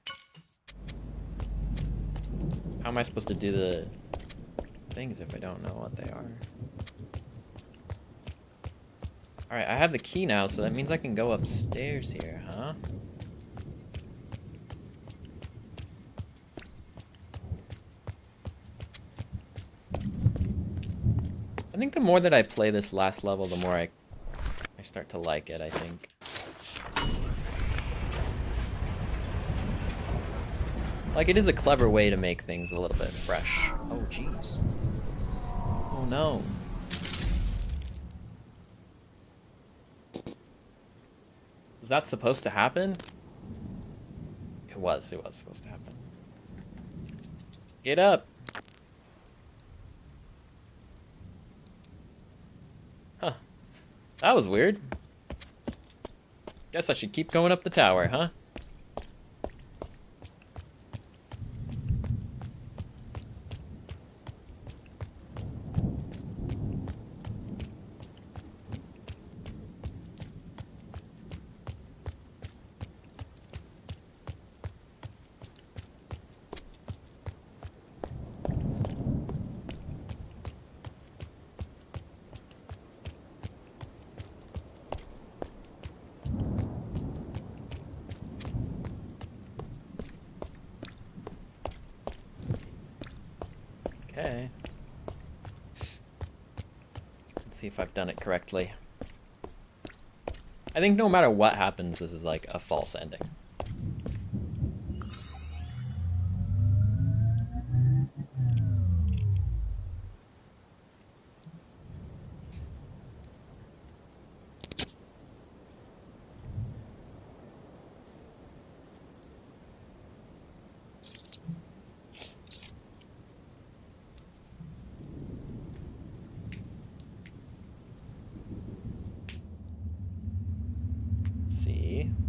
How am I supposed to do the things if I don't know what they are? Alright, I have the key now, so that means I can go upstairs here, huh? I think the more that I play this last level, the more I start to like it, I think. Like, it is a clever way to make things a little bit fresh. Oh, jeez. Oh, no. Was that supposed to happen? It was supposed to happen. Get up! Huh. That was weird. Guess I should keep going up the tower, huh? Okay. Let's see if I've done it correctly. I think no matter what happens, this is like a false ending.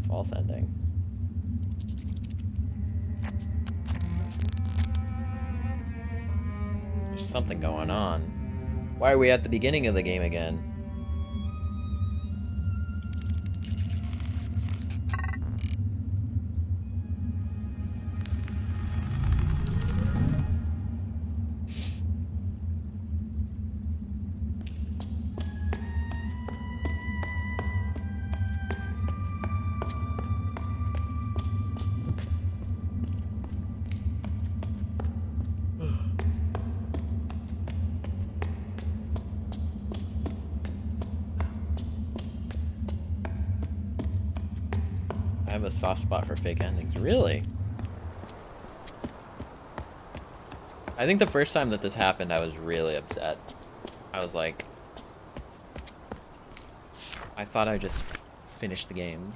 False ending. There's something going on. Why are we at the beginning of the game again? I have a soft spot for fake endings. Really? I think the first time that this happened, I was really upset. I was like, I thought I just finished the game.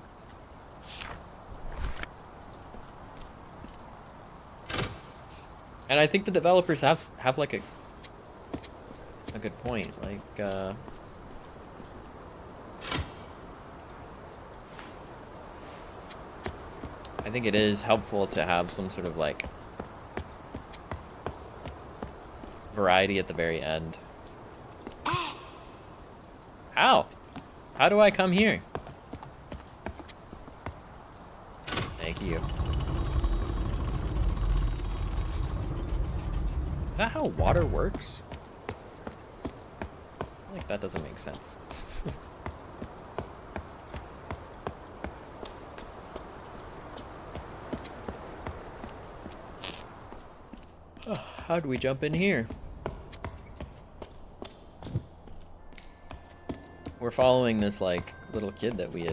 And I think the developers have like a good point. Like, I think it is helpful to have some sort of like variety at the very end. How? How do I come here? Thank you. Is that how water works? I feel like that doesn't make sense. How do we jump in here? We're following this like little kid that we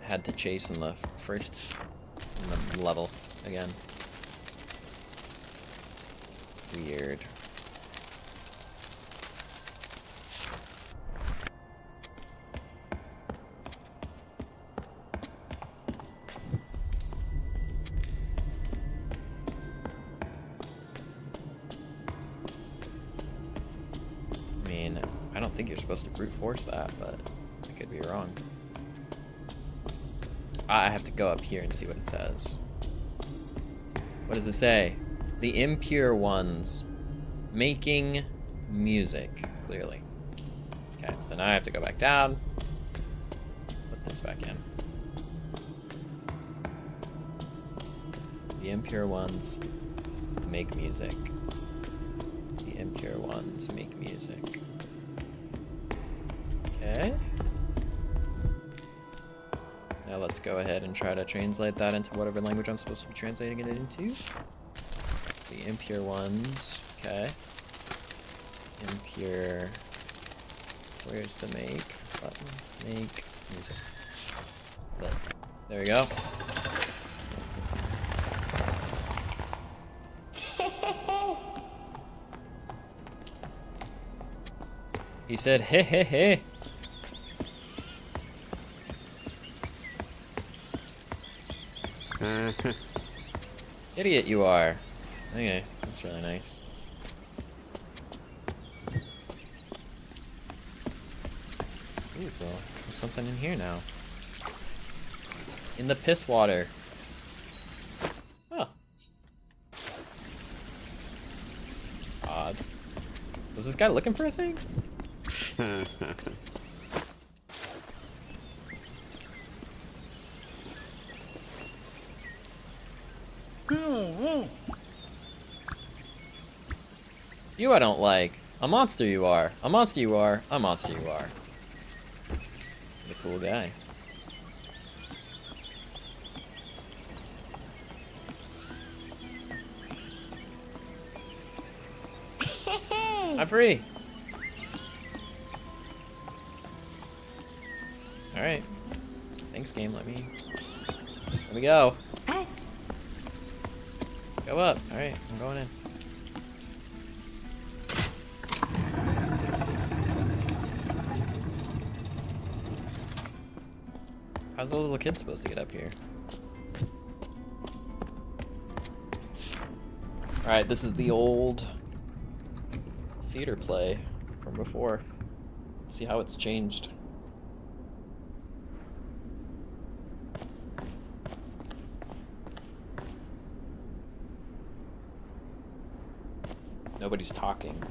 had to chase in the first level again. Weird. I mean, I don't think you're supposed to brute force that, but I could be wrong. I have to go up here and see what it says. What does it say? The impure ones making music, clearly. Okay, so now I have to go back down. Put this back in. The impure ones make music. The impure ones make music. Okay. Now let's go ahead and try to translate that into whatever language I'm supposed to be translating it into. The impure ones, okay. Impure, where's the make button? Make music. Look, there we go. He said, hey, hey, hey. Idiot you are. Okay, that's really nice. Ooh, well, there's something in here now. In the piss water. Oh. Odd. Was this guy looking for a thing? You I don't like. A monster you are. A monster you are. A monster you are. The cool guy. I'm free. Alright. Thanks, game. Let me go. Go up. Alright, I'm going in. How's the little kid supposed to get up here? Alright, this is the old theater play from before. See how it's changed. Nobody's talking.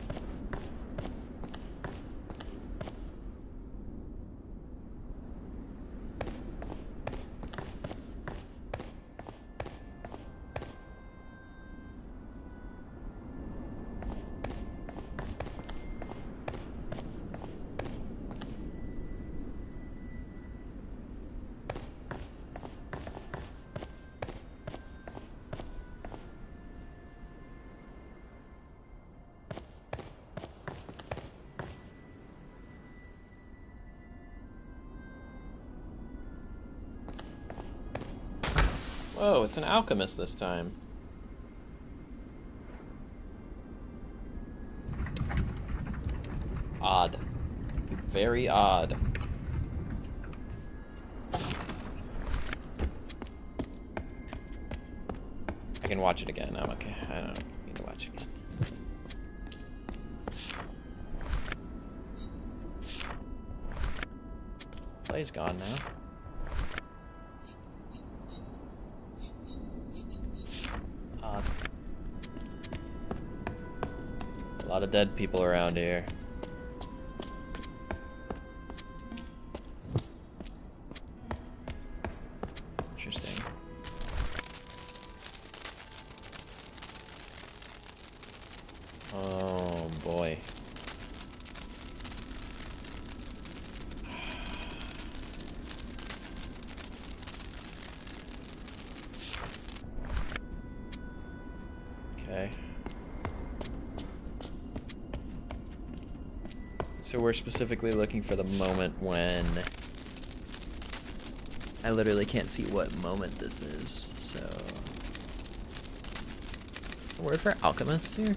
Whoa, it's an alchemist this time. Odd. Very odd. I can watch it again. I'm okay. I don't need to watch it again. Play's gone now. A lot of dead people around here. Interesting. Oh boy. Okay. So we're specifically looking for the moment when I literally can't see what moment this is, so a word for alchemist here?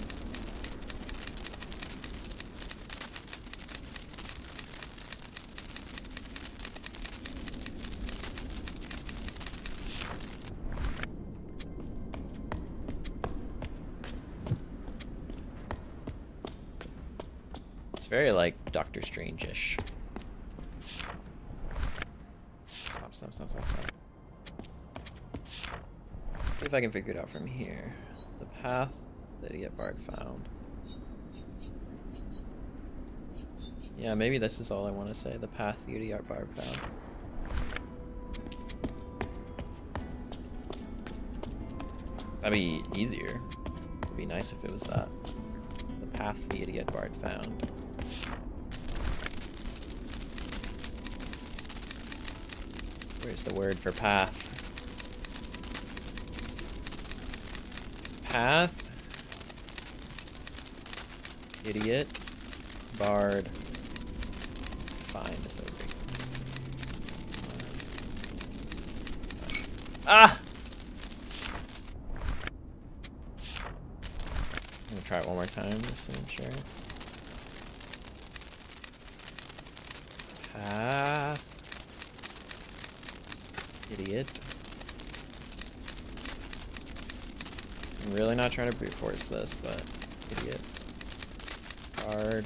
Very like Doctor Strange-ish. Stop. Let's see if I can figure it out from here. The path that Idiot Bard found. Yeah, maybe this is all I want to say. The path the Idiot Bard found. That'd be easier. It'd be nice if it was that. The path the Idiot Bard found. Where's the word for path? Path. Idiot. Bard. Find is over. Ah! I'm gonna try it one more time just to make sure. Path. Idiot. I'm really not trying to brute force this, but idiot. Bard.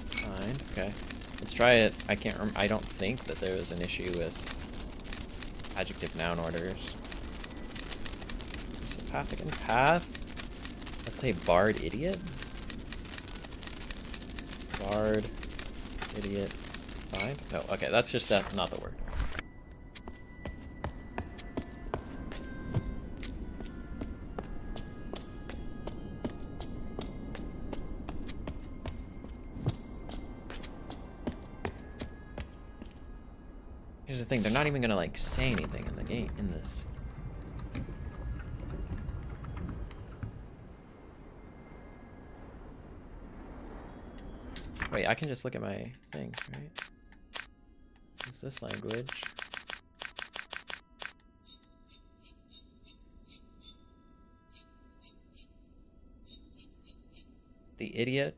Find. Okay. Let's try it. I can't remember. I don't think that there was an issue with adjective noun orders. What's the path again? Path? Let's say bard idiot. Bard. Idiot. Find? No, okay, that's just that, not the word. Here's the thing, they're not even gonna like say anything in the game, in this. Wait, I can just look at my things, right? What's this language? The idiot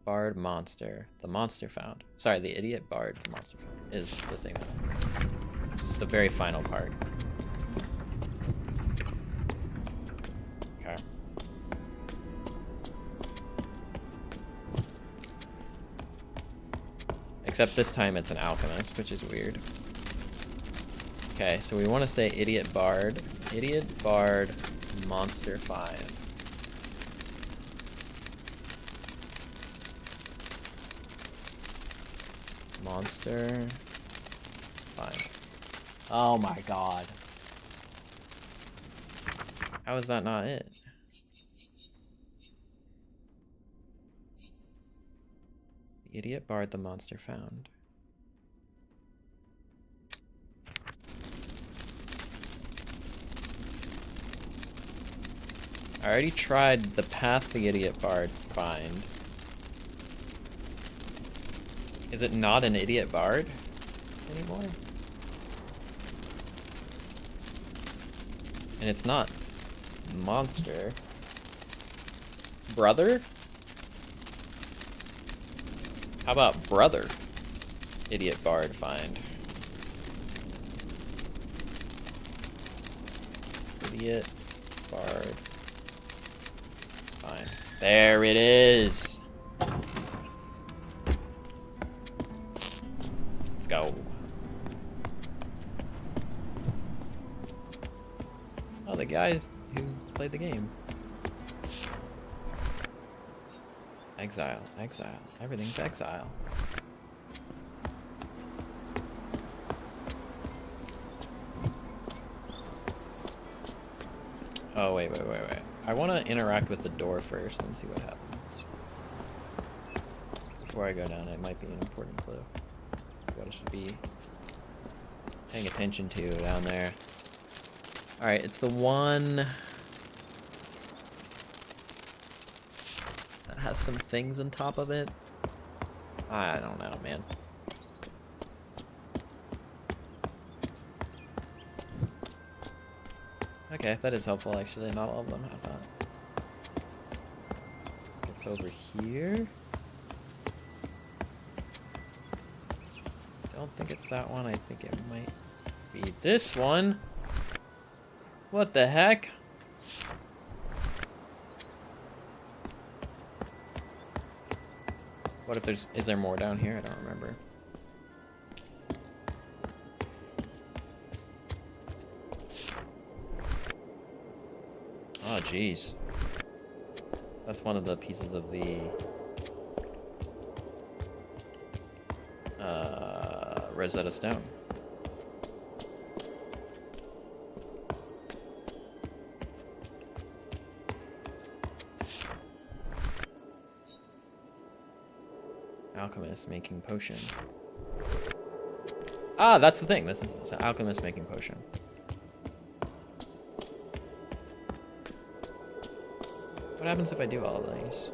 bard monster. The monster found. Sorry, the idiot bard the monster found is the same thing. This is the very final part. Okay. Except this time it's an alchemist, which is weird. Okay, so we want to say idiot bard. Idiot bard monster 5. Monster 5. Oh my god. How is that not it? Idiot bard the monster found. I already tried the path the idiot bard find. Is it not an idiot bard anymore? And it's not monster. Brother? How about brother? Idiot bard find. Idiot bard find. There it is. Let's go. Oh, the guy who played the game. Exile, exile. Everything's exile. Oh, wait. I want to interact with the door first and see what happens. Before I go down, it might be an important clue. What I should be paying attention to down there. Alright, it's the one that has some things on top of it. I don't know, man. Okay, that is helpful, actually. Not all of them have that. It's over here. Don't think it's that one. I think it might be this one. What the heck? What if there's... Is there more down here? I don't remember. Oh, jeez. That's one of the pieces of the... Rosetta Stone. Alchemist making potion. Ah, that's the thing. This is an alchemist making potion. What happens if I do all of these?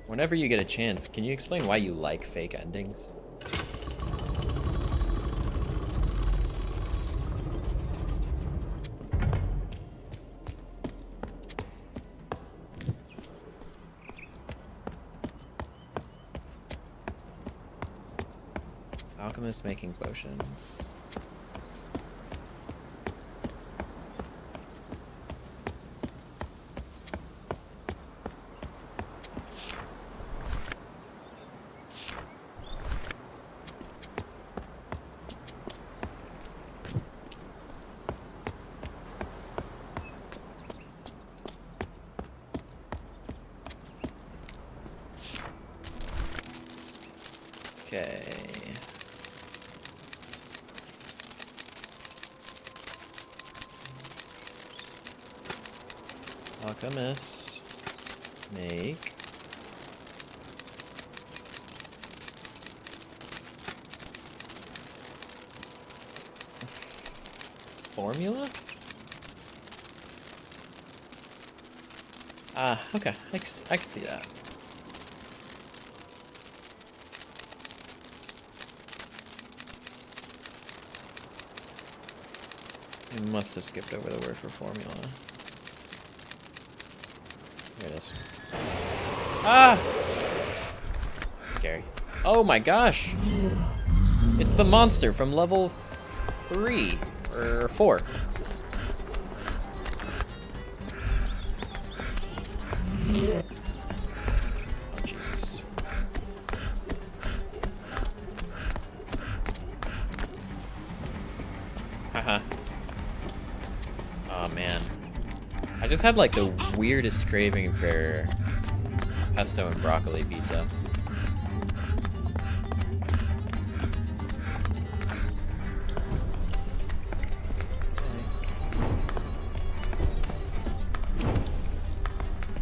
Whenever you get a chance, can you explain why you like fake endings? Alchemist making potions. Okay. Alchemist make formula? Ah, okay. I can see that. I must have skipped over the word for formula. Here it is. Ah! Scary. Oh my gosh! It's the monster from level 3 or 4. Oh, Jesus. Haha. Oh man. I just had like the weirdest craving for pesto and broccoli pizza.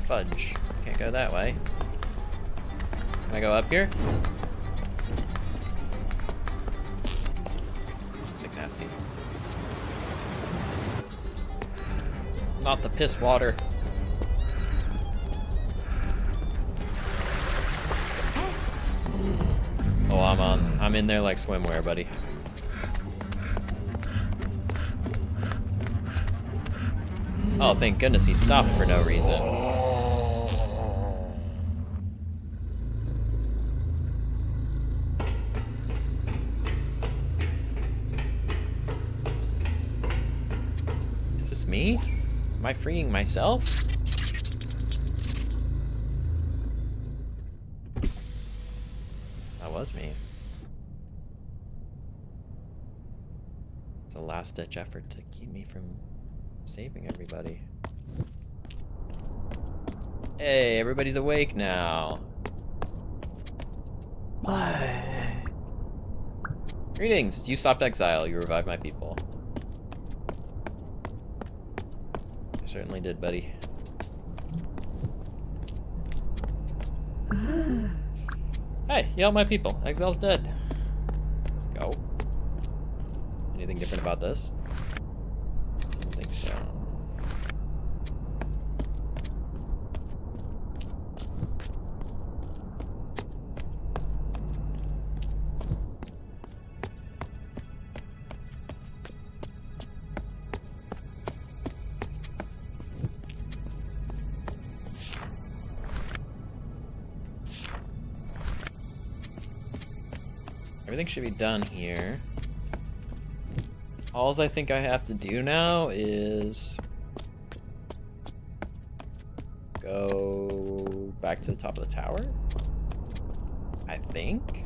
Fudge. Can't go that way. Can I go up here? Sick nasty. Not the piss water. Oh, I'm in there like swimwear, buddy. Oh, thank goodness he stopped for no reason. Is this me? Am I freeing myself? That was me. It's a last-ditch effort to keep me from saving everybody. Hey, everybody's awake now. Greetings. You stopped exile. You revived my people. You certainly did, buddy. Hey, you helped my people. Exile's dead. Let's go. Anything different about this? I don't think so. Everything should be done here. All I think I have to do now is go back to the top of the tower, I think.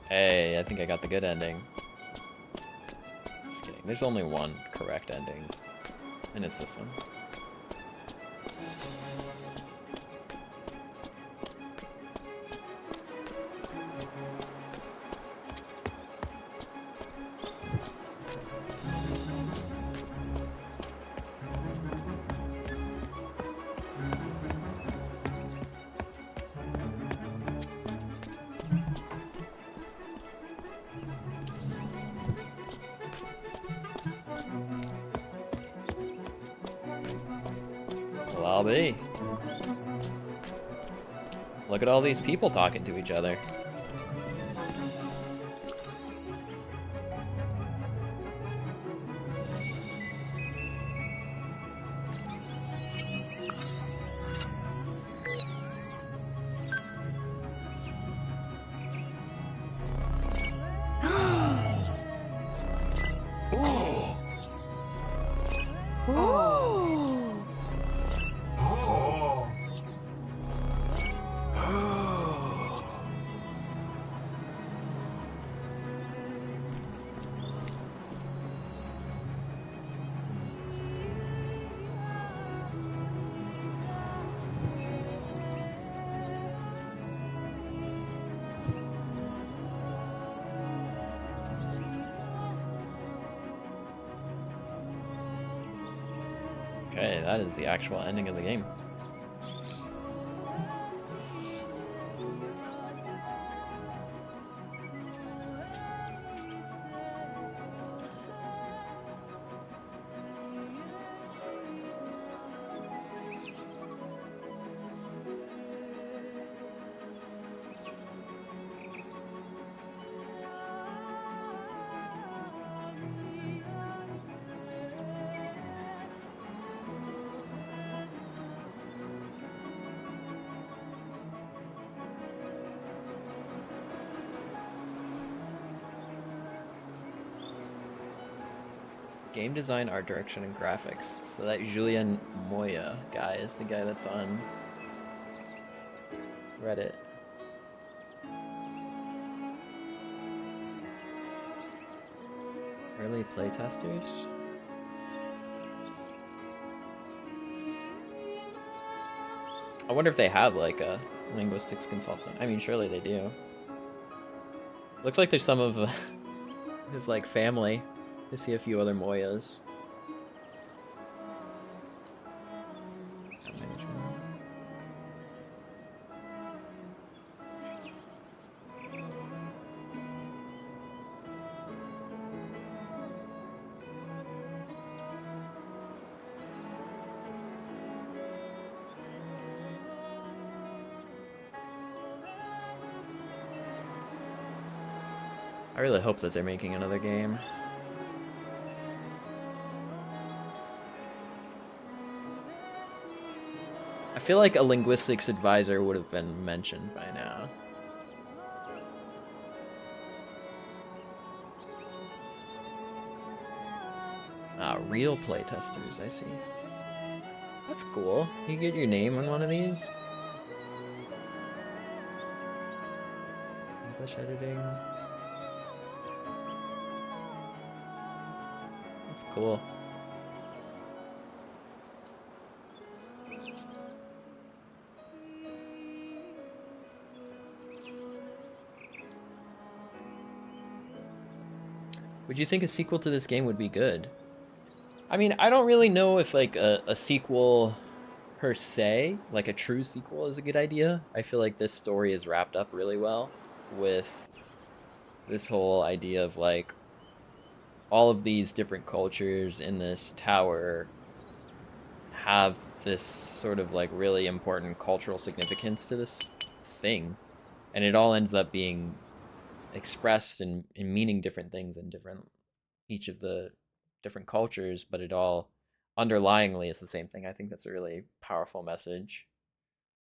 Hey, I think I got the good ending. Just kidding. There's only one correct ending, and it's this one. Well, I'll be. Look at all these people talking to each other. Okay, that is the actual ending of the game. Game design, art direction, and graphics. So that Julien Moya guy is the guy that's on Reddit. Early playtesters? I wonder if they have like a linguistics consultant. I mean, surely they do. Looks like there's some of his like family. I see a few other Moyas. I really hope that they're making another game. I feel like a linguistics advisor would have been mentioned by now. Ah, real playtesters, I see. That's cool. You get your name on one of these? English editing. That's cool. Would you think a sequel to this game would be good? I mean, I don't really know if like a sequel per se, like a true sequel, is a good idea. I feel like this story is wrapped up really well with this whole idea of like all of these different cultures in this tower have this sort of like really important cultural significance to this thing, and it all ends up being expressed in meaning different things in different each of the different cultures, but it all underlyingly is the same thing. I think that's a really powerful message.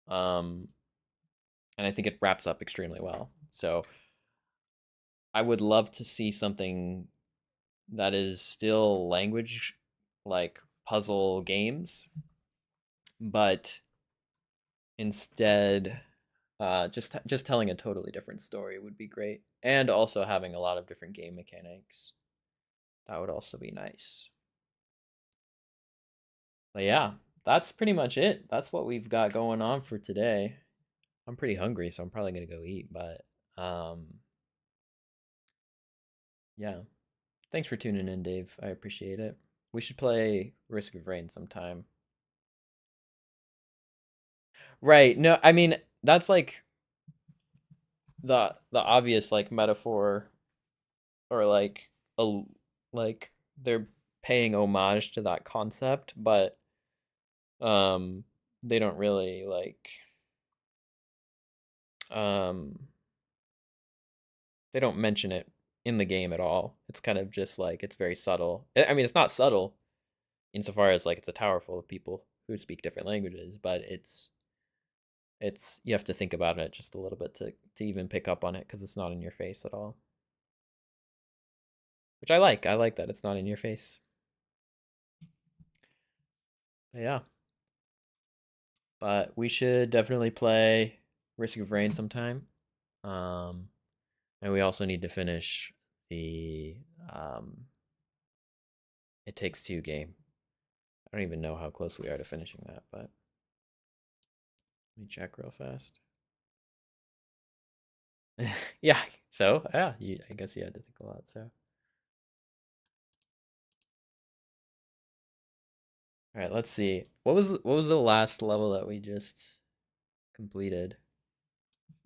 Um, and I think it wraps up extremely well. So I would love to see something that is still language, like puzzle games, but instead just telling a totally different story would be great, and also having a lot of different game mechanics. That would also be nice. But yeah, that's pretty much it. That's what we've got going on for today. I'm pretty hungry, so I'm probably gonna go eat. But yeah, thanks for tuning in, Dave. I appreciate it. We should play Risk of Rain sometime. Right. No, I mean that's like the obvious like metaphor, or like a like they're paying homage to that concept, but um they don't really like um they don't mention it in the game at all. It's kind of just like it's very subtle. I mean, it's not subtle insofar as like it's a tower full of people who speak different languages, but it's you have to think about it just a little bit to even pick up on it, because it's not in your face at all. Which I like. I like that it's not in your face. But yeah. But we should definitely play Risk of Rain sometime. Um and we also need to finish the It Takes Two game. I don't even know how close we are to finishing that, but let me check real fast. Yeah, so yeah, I guess you had to think a lot. So, all right, let's see. What was the last level that we just completed?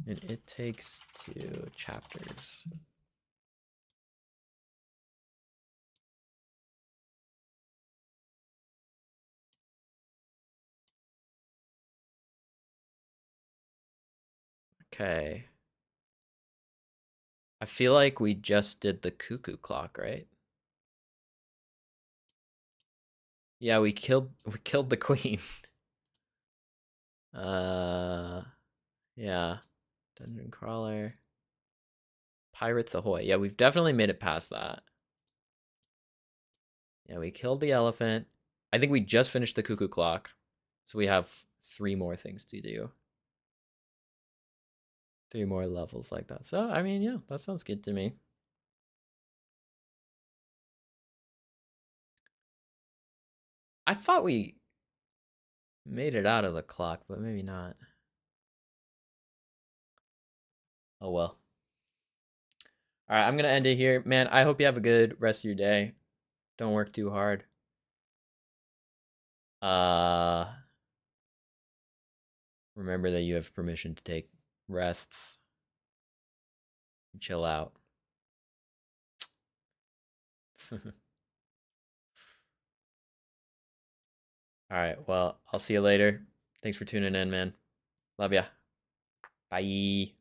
And It Takes Two chapters. Okay. I feel like we just did the cuckoo clock, right? Yeah, we killed the queen. uh, yeah. Dungeon crawler. Pirates Ahoy. Yeah, we've definitely made it past that. Yeah, we killed the elephant. I think we just finished the cuckoo clock. So we have 3 more things to do. 3 more levels like that. So, I mean, yeah, that sounds good to me. I thought we made it out of the clock, but maybe not. Oh well. All right, I'm going to end it here. Man, I hope you have a good rest of your day. Don't work too hard. Uh Remember that you have permission to take rests and chill out. All right, well, I'll see you later. Thanks for tuning in, man. Love ya. Bye.